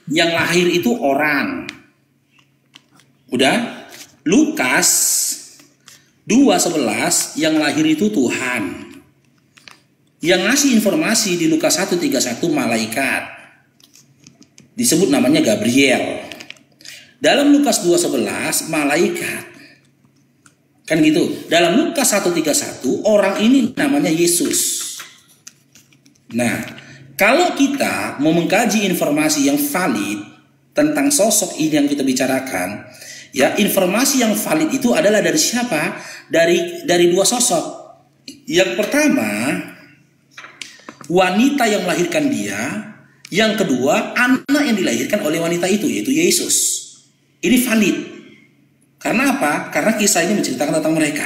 yang lahir itu orang. Udah? Lukas 2:11 yang lahir itu Tuhan. Yang ngasih informasi di Lukas 1:31 malaikat. Disebut namanya Gabriel. Dalam Lukas 2:11 malaikat. Kan gitu. Dalam Lukas 1:31 orang ini namanya Yesus. Nah, kalau kita mau mengkaji informasi yang valid tentang sosok ini yang kita bicarakan, ya, informasi yang valid itu adalah dari siapa? Dari dua sosok. Yang pertama, wanita yang melahirkan dia. Yang kedua, anak yang dilahirkan oleh wanita itu, yaitu Yesus. Ini valid. Karena apa? Karena kisah ini menceritakan tentang mereka.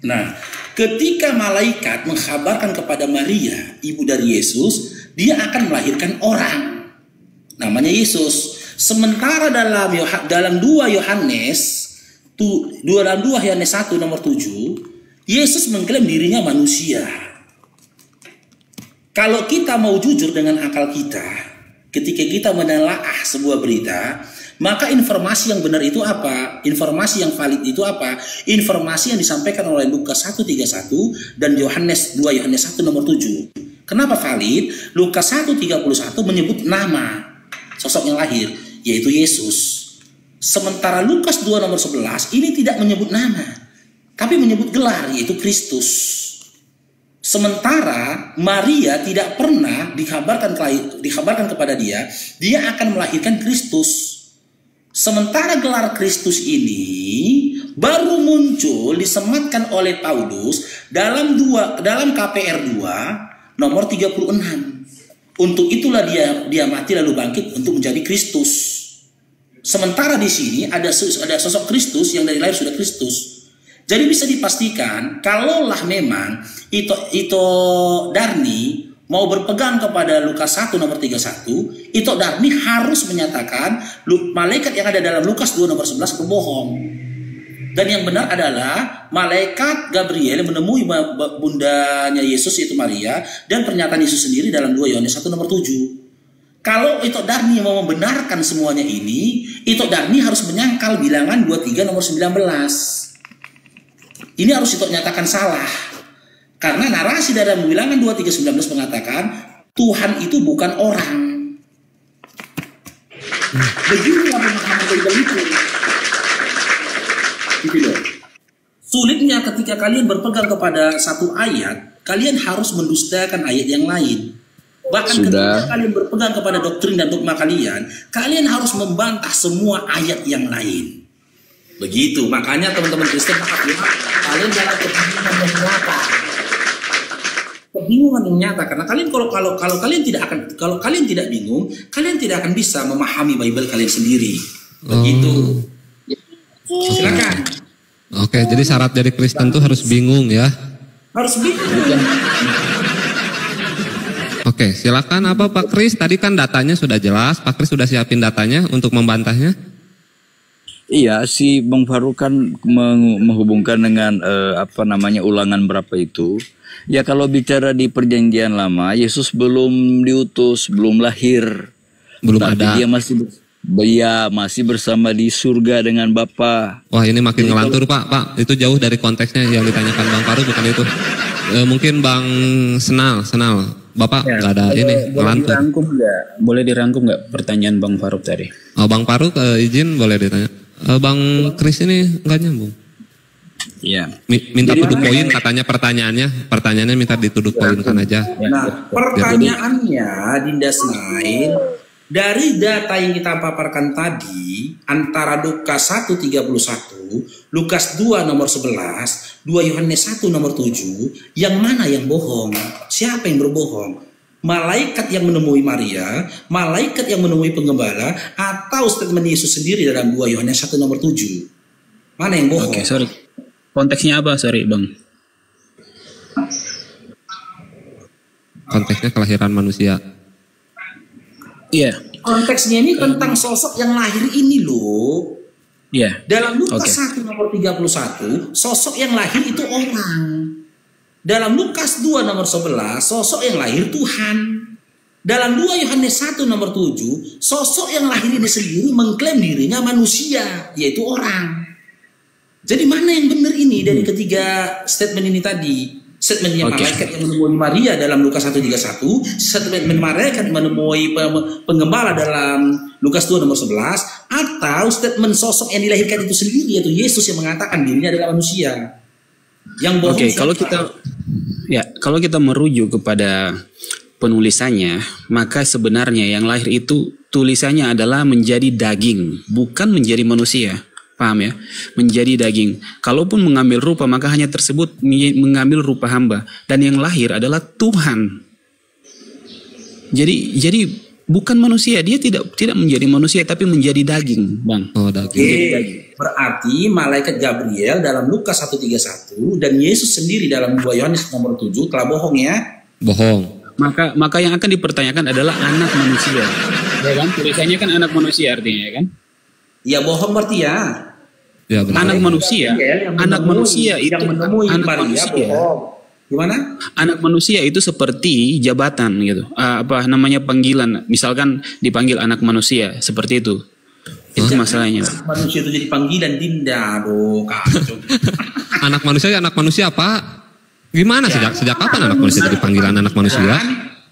Nah, ketika malaikat mengkabarkan kepada Maria, ibu dari Yesus, dia akan melahirkan orang. Namanya Yesus. Sementara dalam 2 Yohanes 1 nomor 7, Yesus mengklaim dirinya manusia. Kalau kita mau jujur dengan akal kita, ketika kita menelaah sebuah berita, maka informasi yang benar itu apa? Informasi yang valid itu apa? Informasi yang disampaikan oleh Lukas 1:31 dan 2 Yohanes 1 nomor 7. Kenapa valid? Lukas 1:31 menyebut nama sosok yang lahir, yaitu Yesus. Sementara Lukas 2 nomor 11 ini tidak menyebut nama, tapi menyebut gelar, yaitu Kristus. Sementara Maria tidak pernah dikabarkan kepada dia akan melahirkan Kristus. Sementara gelar Kristus ini baru muncul disematkan oleh Paulus dalam KPR 2 nomor 36. Untuk itulah dia mati lalu bangkit untuk menjadi Kristus. Sementara di sini ada sosok Kristus yang dari lahir sudah Kristus. Jadi bisa dipastikan kalaulah memang Ito Darni mau berpegang kepada Lukas 1 nomor 31, Ito Darni harus menyatakan malaikat yang ada dalam Lukas 2 nomor 11 berbohong. Dan yang benar adalah malaikat Gabriel menemui bundanya Yesus yaitu Maria, dan pernyataan Yesus sendiri dalam 2 Yohanes 1 nomor 7. Kalau Ito Darni mau membenarkan semuanya ini, Ito Darni harus menyangkal bilangan 23 nomor 19. Ini harus Ito nyatakan salah. Karena narasi dalam bilangan 23:19 mengatakan Tuhan itu bukan orang. Beginilah pemahaman Bible itu. Gitu loh. Sulitnya ketika kalian berpegang kepada satu ayat, kalian harus mendustakan ayat yang lain. Bahkan ketika kalian berpegang kepada doktrin dan dogma kalian harus membantah semua ayat yang lain. Begitu, makanya teman-teman Kristen, kalian jangan kebingungan yang nyata. Kebingungan yang nyata, karena kalian kalau kalian tidak bingung, kalian tidak akan bisa memahami Bible kalian sendiri. Begitu. Silakan. Oke, jadi syarat dari Kristen tuh harus bingung ya. Harus bingung. Oke, silakan apa Pak Kris? Tadi kan datanya sudah jelas, Pak Kris sudah siapin datanya untuk membantahnya. Iya, si Bang Faruk kan menghubungkan dengan ulangan berapa itu. Ya kalau bicara di perjanjian lama, Yesus belum diutus, belum lahir. Belum tapi ada. Dia masih bersama di surga dengan Bapa. Wah, ini makin ngelantur Pak. Itu jauh dari konteksnya yang ditanyakan Bang Faruk, bukan itu. Mungkin Bang Senal. Bapak nggak ada ini ngelantur. Boleh dirangkum nggak pertanyaan Bang Faruk tadi? Oh, Bang Faruk izin boleh ditanya. Bang Kris ini nggak nyambung. Iya. Minta tuduk poin katanya pertanyaannya minta dituduk poinkan aja. Nah, pertanyaannya Dinda Snail, dari data yang kita paparkan tadi antara Lukas 1:31, Lukas 2 nomor 11, 2 Yohanes 1 nomor 7, yang mana yang bohong? Siapa yang berbohong? Malaikat yang menemui Maria, malaikat yang menemui penggembala, atau statement Yesus sendiri dalam 2 Yohanes 1 nomor 7? Mana yang bohong? Oke, sorry. Konteksnya apa? Sorry Bang. Konteksnya kelahiran manusia. Iya. Konteksnya ini tentang sosok yang lahir ini loh. Iya. Dalam Lukas 1 nomor 31, sosok yang lahir itu orang. Dalam Lukas 2 nomor 11, sosok yang lahir Tuhan. Dalam 2 Yohanes 1 nomor 7, sosok yang lahir ini sendiri mengklaim dirinya manusia, yaitu orang. Jadi mana yang benar ini dari ketiga statement ini tadi? Statementnya malaikat yang menemui Maria dalam Lukas 1:31, statement malaikat menemui penggembala dalam Lukas 2 nomor 11, atau statement sosok yang dilahirkan itu sendiri, yaitu Yesus yang mengatakan dirinya adalah manusia. Yang bohong. Kalau kita merujuk kepada penulisannya, maka sebenarnya yang lahir itu tulisannya adalah menjadi daging, bukan menjadi manusia. Paham ya? Menjadi daging. Kalaupun mengambil rupa, maka hanya tersebut mengambil rupa hamba. Dan yang lahir adalah Tuhan. Jadi bukan manusia, dia tidak menjadi manusia, tapi menjadi daging, Bang. Oh, daging. Berarti malaikat Gabriel dalam Lukas 1:31 dan Yesus sendiri dalam 2 Yohanes nomor 7 telah bohong ya? Bohong. Maka yang akan dipertanyakan adalah anak manusia. Ya kan? Tulisannya kan anak manusia artinya ya kan? Ya bohong berarti ya. Ya benar. Anak manusia itu menemui anak Maria manusia. bohong. Gimana? Anak manusia itu seperti jabatan gitu. Panggilan. Misalkan dipanggil anak manusia seperti itu. Itu masalahnya. Manusia itu jadi panggilan Dinda, aduh kacau. Anak manusia Pak? Gimana sejak kapan anak manusia jadi panggilan anak manusia?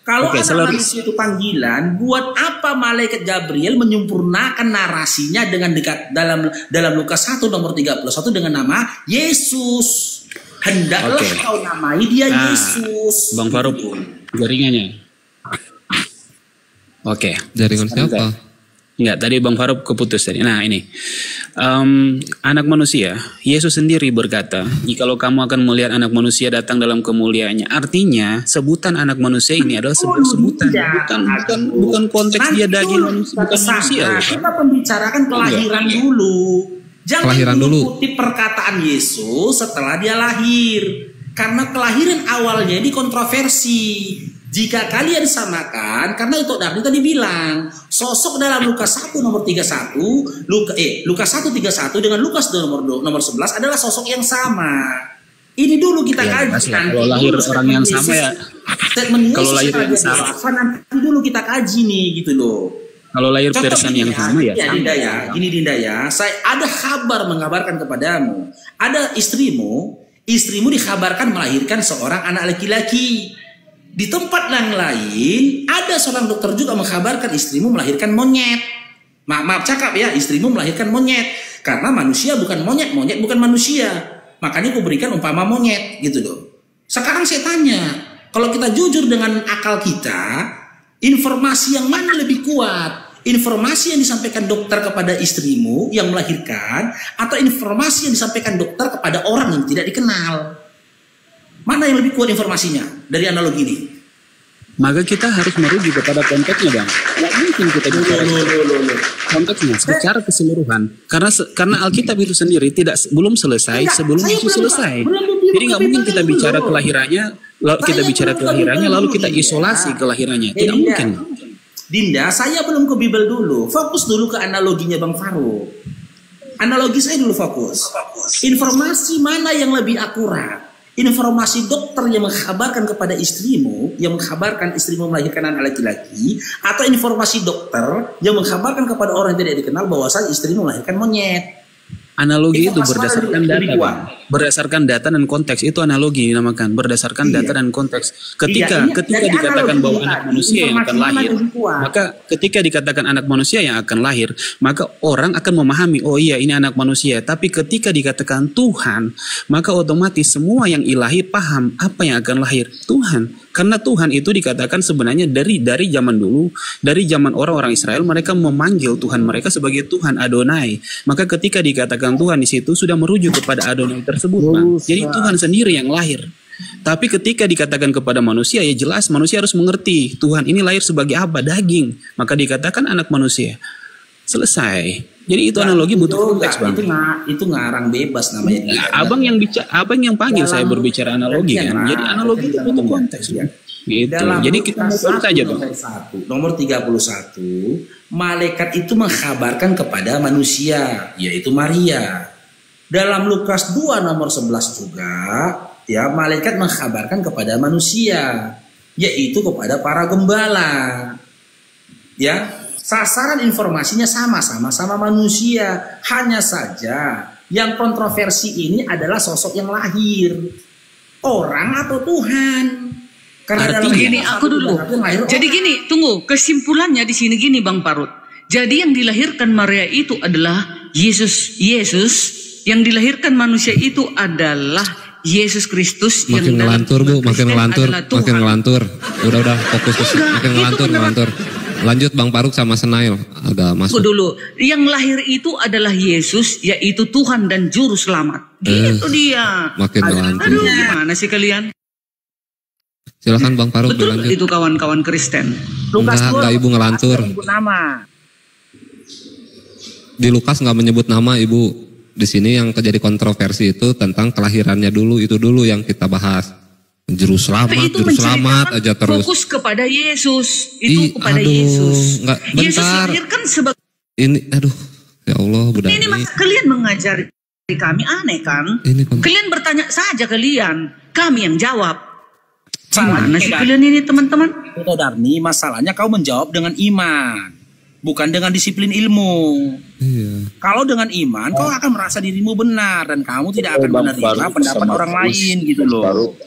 Kalau anak manusia itu panggilan, buat apa malaikat Gabriel menyempurnakan narasinya dengan dekat dalam Lukas 1 nomor 31 dengan nama Yesus? Hendaklah kau namai dia Yesus. Bang Faruk, jaringannya. Jaringan siapa? Enggak, tadi Bang Faruk keputus tadi. Nah ini, anak manusia, Yesus sendiri berkata, jikalau kamu akan melihat anak manusia datang dalam kemuliaannya, artinya sebutan anak manusia ini adalah sebutan, bukan konteks dia daging manusia, bukan manusia. Kita membicarakan kelahiran dulu. Jangan mengikuti perkataan Yesus setelah dia lahir, karena kelahiran awalnya ini kontroversi. Jika kalian samakan, karena itu tadi bilang sosok dalam Lukas 1 nomor 31, Lukas 1:31 dengan Lukas 2 nomor 11 adalah sosok yang sama. Ini dulu kita kaji. Kalau lahir orang yang sama ya. Kalau lahir yang sama, nanti dulu kita kaji nih gitu loh. Kalau lahir person yang sama ya. Dinda ya, saya ada kabar mengabarkan kepadamu. Ada istrimu dikabarkan melahirkan seorang anak laki-laki. Di tempat yang lain ada seorang dokter juga mengkabarkan istrimu melahirkan monyet. Maaf cakap ya, istrimu melahirkan monyet. Karena manusia bukan monyet bukan manusia. Makanya aku berikan umpama monyet gitu loh. Sekarang saya tanya, kalau kita jujur dengan akal kita, informasi yang mana lebih kuat? Informasi yang disampaikan dokter kepada istrimu yang melahirkan, atau informasi yang disampaikan dokter kepada orang yang tidak dikenal? Mana yang lebih kuat informasinya dari analogi ini? Maka kita harus merujuk kepada konteksnya, Bang. Nggak mungkin kita bicara konteksnya secara keseluruhan. Karena Alkitab itu sendiri belum selesai sebelum Yesus selesai. Jadi nggak mungkin kita bicara kelahirannya, lalu kita isolasi kelahirannya. Tidak mungkin. Dinda, saya belum ke Bible dulu. Fokus dulu ke analoginya Bang Faruk. Analogi saya dulu fokus. Informasi mana yang lebih akurat? Informasi dokter yang mengkabarkan kepada istrimu, yang mengkabarkan istrimu melahirkan anak laki-laki, atau informasi dokter yang mengkabarkan kepada orang yang tidak dikenal bahwasanya istrimu melahirkan monyet? Analogi itu berdasarkan data, berdasarkan data dan konteks. Itu analogi dinamakan, berdasarkan data dan konteks. Ketika dikatakan bahwa anak manusia yang akan lahir, maka ketika dikatakan anak manusia yang akan lahir, maka orang akan memahami, oh iya ini anak manusia. Tapi ketika dikatakan Tuhan, maka otomatis semua yang ilahi paham apa yang akan lahir, Tuhan. Karena Tuhan itu dikatakan sebenarnya dari zaman dulu, dari zaman orang-orang Israel, mereka memanggil Tuhan mereka sebagai Tuhan Adonai. Maka ketika dikatakan Tuhan di situ sudah merujuk kepada Adonai tersebut, Bang. Jadi Tuhan sendiri yang lahir. Tapi ketika dikatakan kepada manusia, ya jelas manusia harus mengerti Tuhan ini lahir sebagai apa? Daging. Maka dikatakan anak manusia. Selesai. Jadi itu analogi butuh konteks, Bang. Itu ngarang bebas namanya. Abang yang panggil saya berbicara analogi kan. Jadi analogi itu butuh konteks, Bang. Gitu. Jadi kita urut aja, Bang. Nomor 31, malaikat itu mengkabarkan kepada manusia, yaitu Maria. Dalam Lukas 2 nomor 11 juga, ya, malaikat mengkabarkan kepada manusia, yaitu kepada para gembala. Ya, sasaran informasinya sama-sama manusia. Hanya saja yang kontroversi ini adalah sosok yang lahir, orang atau Tuhan. Karena dalam gini, aku dulu. Jadi gini, tunggu, kesimpulannya di sini gini, Bang Parut. Jadi yang dilahirkan Maria itu adalah Yesus. Yang dilahirkan manusia itu adalah Yesus Kristus. Makin ngelantur, Bu, makin ngelantur. Udah fokus makin ngelantur. Lanjut Bang Paruk sama Senail, agak masuk. Dulu, yang lahir itu adalah Yesus, yaitu Tuhan dan Juru Selamat. Gitu dia. Makin ngelantur. Aduh, gimana sih kalian? Silakan Bang Paruk dilanjut. Itu kawan-kawan Kristen. Enggak Ibu ngelantur. Di Lukas nggak menyebut nama Ibu. Di sini yang terjadi kontroversi itu tentang kelahirannya dulu, itu dulu yang kita bahas. Juru selamat aja terus. Fokus kepada Yesus. Itu kepada Yesus. Enggak, bentar. Yesus lahirkan sebagai ini, ya Allah, budak. Ini masa kalian mengajari kami, aneh kan? Kalian bertanya saja kalian, kami yang jawab. Mana sih kalian ini teman-teman? Darni, masalahnya kau menjawab dengan iman, bukan dengan disiplin ilmu. Iya. Kalau dengan iman, kau akan merasa dirimu benar dan kamu tidak akan menerima pendapat orang lain gitu loh.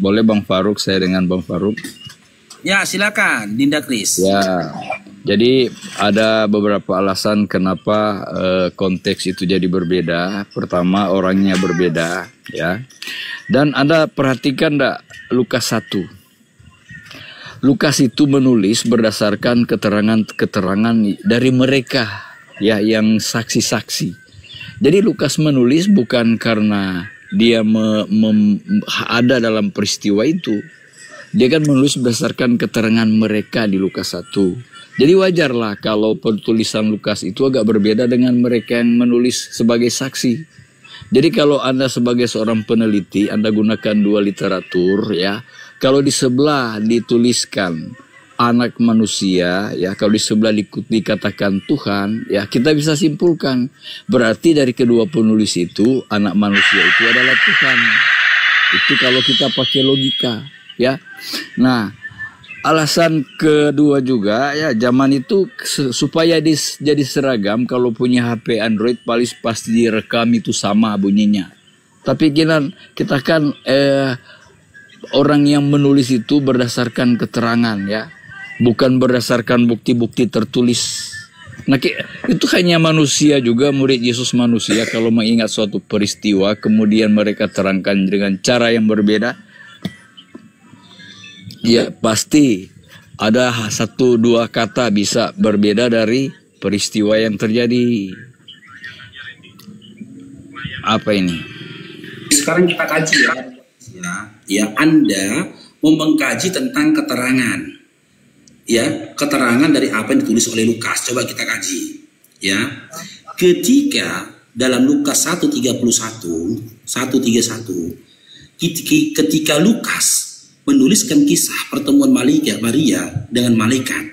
Boleh Bang Faruk, saya dengan Bang Faruk. Ya silakan, Dinda Kris. Ya, jadi ada beberapa alasan kenapa konteks itu jadi berbeda. Pertama, orangnya berbeda, ya. Dan Anda perhatikan enggak Lukas 1. Lukas itu menulis berdasarkan keterangan dari mereka, ya, yang saksi-saksi. Jadi Lukas menulis bukan karena dia ada dalam peristiwa itu. Dia kan menulis berdasarkan keterangan mereka di Lukas 1. Jadi wajarlah kalau penulisan Lukas itu agak berbeda dengan mereka yang menulis sebagai saksi. Jadi kalau Anda sebagai seorang peneliti, Anda gunakan dua literatur, ya. Kalau di sebelah dituliskan anak manusia, ya, kalau di sebelah dikatakan Tuhan, ya, kita bisa simpulkan berarti dari kedua penulis itu anak manusia itu adalah Tuhan. Itu kalau kita pakai logika, ya. Nah, alasan kedua juga, ya, zaman itu supaya jadi seragam, kalau punya HP Android pasti direkam itu sama bunyinya. Tapi kita kan orang yang menulis itu berdasarkan keterangan, ya. Bukan berdasarkan bukti-bukti tertulis. Nah, itu hanya manusia juga, murid Yesus manusia. Kalau mengingat suatu peristiwa, kemudian mereka terangkan dengan cara yang berbeda, ya pasti ada 1-2 kata bisa berbeda dari peristiwa yang terjadi. Apa ini? Sekarang kita kaji, ya, Anda mau mengkaji tentang keterangan. Ya, keterangan dari apa yang ditulis oleh Lukas. Coba kita kaji, ya. Ketika dalam Lukas 1:31, ketika Lukas menuliskan kisah pertemuan Maria dengan malaikat,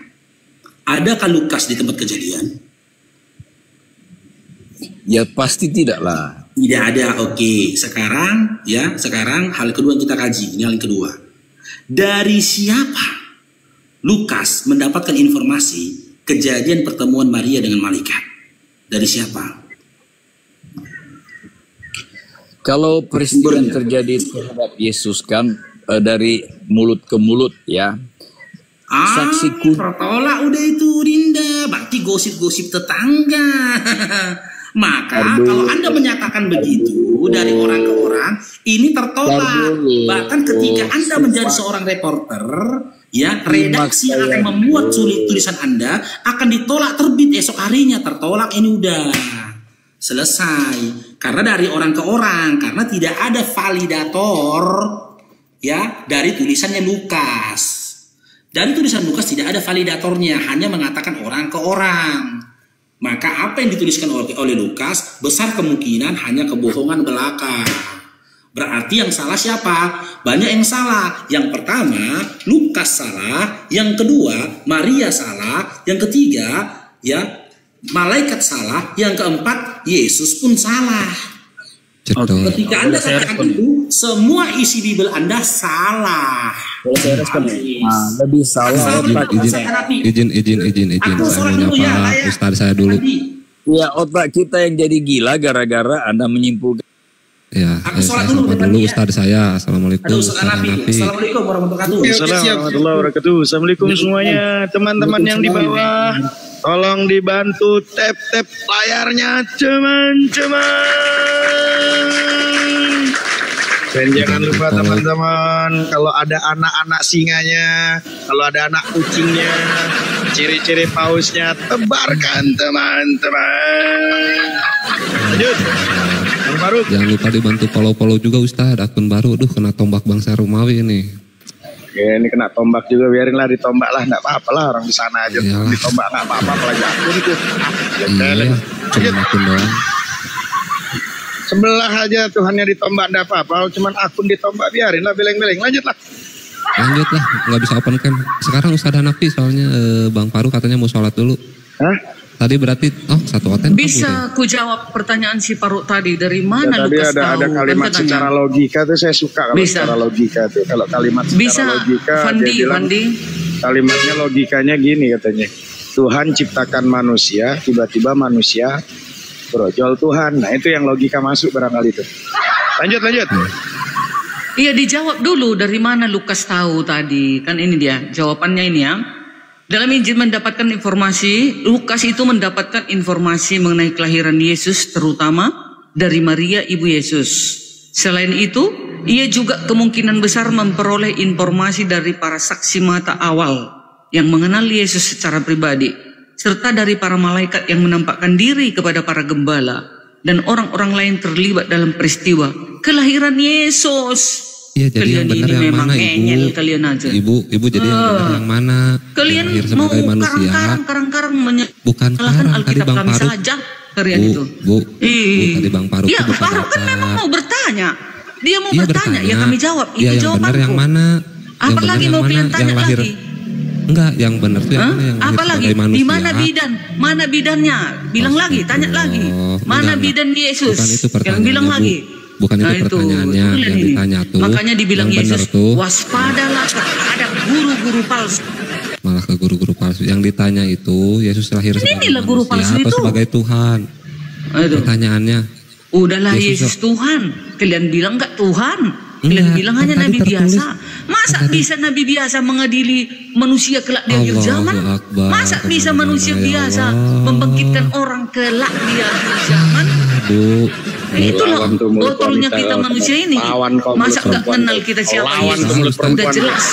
adakah Lukas di tempat kejadian? Ya pasti tidak lah. Tidak ada. Oke, sekarang hal kedua yang kita kaji. Ini hal yang kedua. Dari siapa Lukas mendapatkan informasi kejadian pertemuan Maria dengan malaikat? Dari siapa? Kalau peristiwa yang terjadi terhadap Yesus kan dari mulut ke mulut, ya. Saksi tertolak udah itu, Dinda. Berarti gosip-gosip tetangga. Maka kalau Anda menyatakan begitu dari orang ke orang, ini tertolak. Bahkan ketika Anda menjadi seorang reporter, ya, redaksi yang akan memuat tulisan Anda akan ditolak terbit esok harinya. Tertolak, ini udah selesai. Karena dari orang ke orang, karena tidak ada validator, ya, dari tulisannya Lukas. Dari tulisan Lukas tidak ada validatornya, hanya mengatakan orang ke orang. maka apa yang dituliskan oleh Lukas besar kemungkinan hanya kebohongan belaka. Berarti yang salah siapa? Banyak yang salah. Yang pertama, Lukas salah. Yang kedua, Maria salah. Yang ketiga, ya, malaikat salah. Yang keempat, Yesus pun salah. Ketika Anda katakan itu, semua isi Bible Anda salah. Lebih salah. Izin. Saya mau nyapa Ustadz saya dulu. Ya, otak kita yang jadi gila gara-gara Anda menyimpulkan. Ya, saya sapa dulu Ustadz saya. Assalamualaikum. Assalamualaikum warahmatullahi wabarakatuh. Assalamualaikum semuanya, teman-teman yang di bawah. Tolong dibantu tap layarnya, teman-teman. Dan jangan lupa teman-teman, kalau ada anak-anak singanya, kalau ada anak kucingnya, ciri-ciri pausnya, tebarkan teman-teman. Lanjut. Jangan lupa dibantu follow juga Ustadz, akun baru. Duh, kena tombak bangsa Romawi ini. Ya, ini kena tombak juga, biarinlah ditombak lah, nggak apa-apa lah, orang di sana aja ditombak nggak apa-apa, apalagi akun itu. Cuma akun doang. Sebelah aja Tuhannya ditombak nggak apa-apa, cuman akun ditombak biarinlah, beleng-beleng. Lanjutlah, nggak bisa open cam. Sekarang Ustadz Hanafi soalnya Bang Faru katanya mau sholat dulu. Hah? Tadi berarti satu oten. Bisa ku jawab pertanyaan si Paruk tadi, dari mana ya, Lukas tahu? Ada kalimat secara logika tuh saya suka kalau secara logika tuh. Kalau kalimat secara logika dia bilang kalimatnya logikanya gini katanya. Tuhan ciptakan manusia, tiba-tiba manusia brojol Tuhan. Nah, itu yang logika masuk barangkali itu. Lanjut. Iya, dijawab dulu dari mana Lukas tahu tadi. Kan ini dia jawabannya ini ya. Dalam Injil mendapatkan informasi, Lukas itu mendapatkan informasi mengenai kelahiran Yesus terutama dari Maria ibu Yesus. Selain itu, ia juga kemungkinan besar memperoleh informasi dari para saksi mata awal yang mengenal Yesus secara pribadi, serta dari para malaikat yang menampakkan diri kepada para gembala dan orang-orang lain terlibat dalam peristiwa kelahiran Yesus. Iya, jadi yang benar yang mana ibu? Kalian aja. Ibu jadi yang benar yang mana? Kalian yang mau karang-karang bukan karang tadi Bang Faru saja kalian itu. Bu, tadi Bang Faru ya, itu Faru kan memang mau bertanya. Dia mau bertanya, ya kami jawab. Itu jawabanku. Yang benar yang mana? Apalagi mau kalian tanya lagi? Enggak, yang benar tuh yang mana yang apalagi manusia. Di mana bidan? Mana bidannya? Bilang lagi, tanya lagi. Mana bidan Yesus? Yang bilang lagi. Bukan itu pertanyaannya yang ditanya tuh. Makanya dibilang yang Yesus, waspadalah ada guru-guru palsu. Malah ke guru-guru palsu. Yang ditanya itu, Yesus lahir sebagai manusia atau sebagai Tuhan? Pertanyaannya. Udahlah, Yesus Tuhan. Kalian bilang gak Tuhan? Kalian bilang hanya nabi biasa. Masa bisa nabi biasa mengadili manusia kelak di akhir zaman? Masa bisa manusia biasa membangkitkan orang kelak di akhir zaman? Itulah botolnya kita manusia ini. Masa gak kenal kita siapa Yesus? Udah jelas.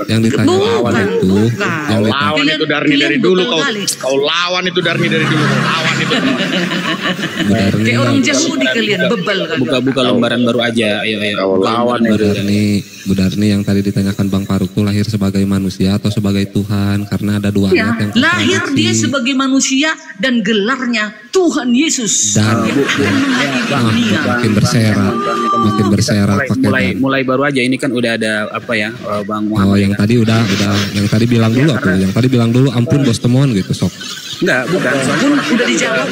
Yang ditanya bukan. Kau lawan itu dari dulu kau lawan itu dari dulu. Lawan itu. Kayak orang Yahudi kalian bebal kan. Buka lembaran baru aja. Ayo. Lawan Bu Darni yang tadi ditanyakan Bang Faruk tuh lahir sebagai manusia atau sebagai Tuhan, karena ada dua ayat yang lahir dia sebagai manusia dan gelarnya Tuhan Yesus. Dan makin berserak pakai mulai baru aja ini kan udah ada apa ya Bang Muhammad. Yang tadi udah yang tadi bilang dulu aku. Yang tadi bilang dulu ampun bos temuan gitu sok. Enggak, bukan. Udah dijawab.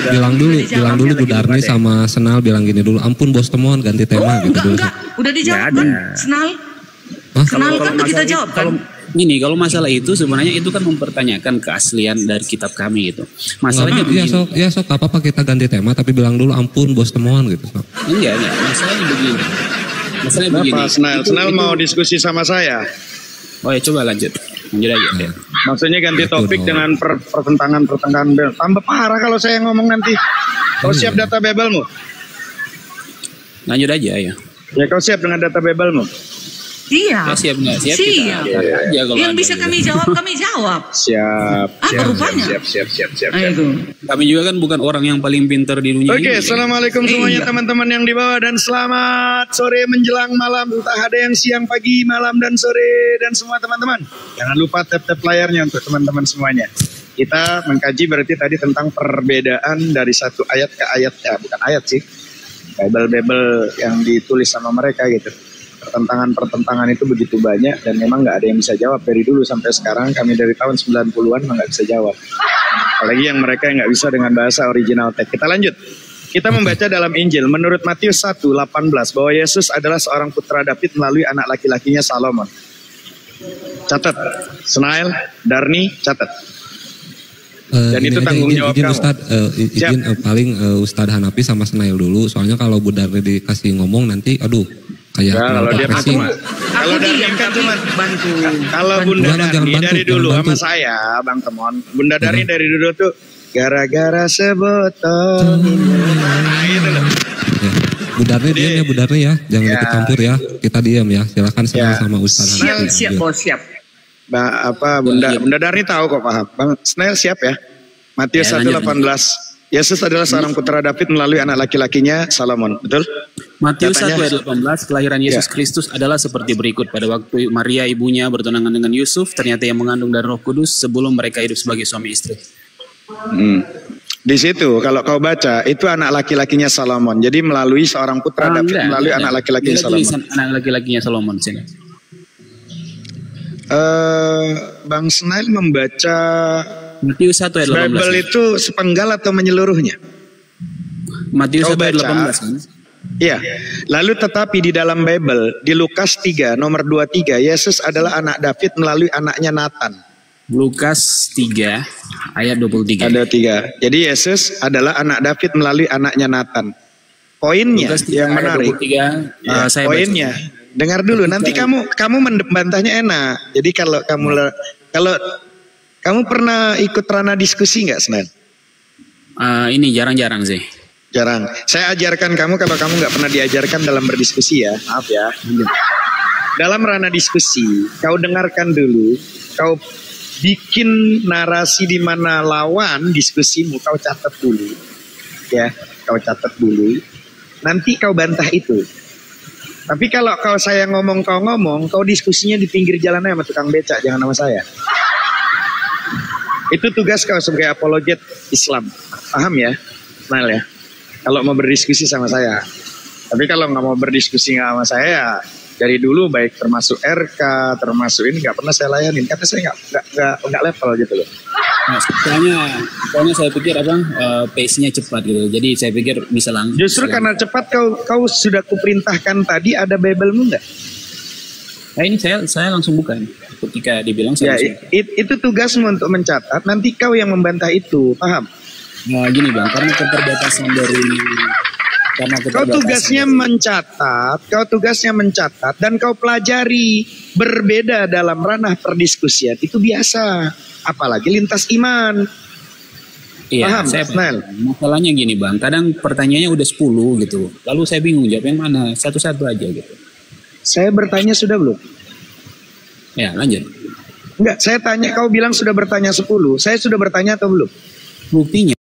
Bilang dulu Bu Darni sama Senal bilang gini dulu, ampun bos temuan ganti tema gitu dulu. Enggak, udah dijawab kan Senal? Senal kan kita jawab kan? Kalau masalah itu sebenarnya itu kan mempertanyakan keaslian dari kitab kami gitu. Masalahnya begini. Sok apa-apa kita ganti tema tapi bilang dulu ampun bos temuan gitu sok. Enggak, masalahnya begini. Senal mau diskusi sama saya. Oh ya, coba lanjut aja. Maksudnya ganti topik dengan pertentangan tambah parah kalau saya ngomong nanti. Kau siap data bebelmu? Lanjut aja ya. Ya kau siap dengan data bebelmu? Iya. Siap. Yang bisa kami jawab. Siap. Rupanya? Siap. Kami juga kan bukan orang yang paling pintar di dunia. Oke, assalamualaikum semuanya teman-teman yang di bawah dan selamat sore menjelang malam. Entah ada yang siang, pagi, malam dan sore dan semua teman-teman. Jangan lupa tap layarnya untuk teman-teman semuanya. Kita mengkaji berarti tadi tentang perbedaan dari satu ayat ke ayat, ya bukan ayat sih, Bible yang ditulis sama mereka gitu. Pertentangan itu begitu banyak dan memang nggak ada yang bisa jawab dari dulu sampai sekarang. Kami dari tahun 90-an nggak bisa jawab. Apalagi yang mereka yang nggak bisa dengan bahasa original text. Kita lanjut. Kita membaca dalam Injil menurut Matius 1:18 bahwa Yesus adalah seorang putra David melalui anak laki-lakinya Salomon. Catat, Snail, Darni, catat. Dan itu tanggung jawab kamu. Ustad, izin paling Ustadz Hanafi sama Snail dulu. Soalnya kalau Bu Darni dikasih ngomong nanti, aduh. Kayak kalau dia kalau Darni kan cuma bantu. Kalau Bunda Darni dari dulu sama saya, Bang Temon. Bunda Darni dari dulu tuh gara-gara sebotol. Nah, itu loh. Bu Darni diam ya, Bu Darni ya, jangan ikut campur ya. Kita diam ya. Silakan sama Ustadz Hanafi. Siap. Bunda Darni tahu kok, paham. Bang Snail siap ya. Matius 1:18. Yesus adalah seorang putra David melalui anak laki-lakinya Salomon, betul? Matius 1:18, kelahiran Yesus Kristus adalah seperti berikut. Pada waktu Maria ibunya bertunangan dengan Yusuf, ternyata yang mengandung dari Roh Kudus sebelum mereka hidup sebagai suami istri. Di situ kalau kau baca itu anak laki-lakinya Salomon. Jadi melalui seorang putra David melalui anak laki-lakinya Salomon. Anak laki-lakinya Salomon sini. Bang Snail membaca Matius 1:18. Bible itu sepenggal atau menyeluruhnya? Matius 1:18 kan? Iya. Lalu tetapi di dalam Bible di Lukas 3 nomor 23 Yesus adalah anak David melalui anaknya Nathan. Lukas 3 ayat 23. Ada 3. Jadi Yesus adalah anak David melalui anaknya Nathan. Poinnya yang menarik. 23, saya poinnya. Dengar dulu, nanti kamu membantahnya enak. Jadi kalau kamu pernah ikut ranah diskusi nggak, Snail? Ini jarang-jarang sih. Jarang. Saya ajarkan kamu kalau kamu nggak pernah diajarkan dalam berdiskusi ya, maaf ya. Dalam ranah diskusi, kau dengarkan dulu, kau bikin narasi di mana lawan diskusimu, kau catat dulu, ya, kau catat dulu. Nanti kau bantah itu. Tapi kalau saya ngomong, kau diskusinya di pinggir jalan aja sama tukang becak, jangan sama saya. Itu tugas kau sebagai apologet Islam. Paham ya? Snail ya? Kalau mau berdiskusi sama saya. Tapi kalau nggak mau berdiskusi sama saya ya dari dulu baik termasuk RK, termasuk ini nggak pernah saya layanin. Karena saya nggak level gitu loh. Nah, soalnya saya pikir pace-nya cepat gitu. Jadi saya pikir bisa langsung. Justru karena cepat kau sudah kuperintahkan tadi ada Bible-mu nggak? Nah ini saya langsung buka nih. Ketika dibilang saya itu tugasmu untuk mencatat. Nanti kau yang membantah itu, paham? Nah gini Bang, karena keterbatasan kau tugasnya mencatat dan kau pelajari berbeda dalam ranah perdiskusian itu biasa, apalagi lintas iman. Iya, paham, Snail? Masalahnya gini Bang, kadang pertanyaannya udah 10 gitu, lalu saya bingung jawab yang mana, satu-satu aja gitu. Saya bertanya sudah belum? Ya lanjut. Enggak, saya tanya, kau bilang sudah bertanya 10, saya sudah bertanya atau belum? Buktinya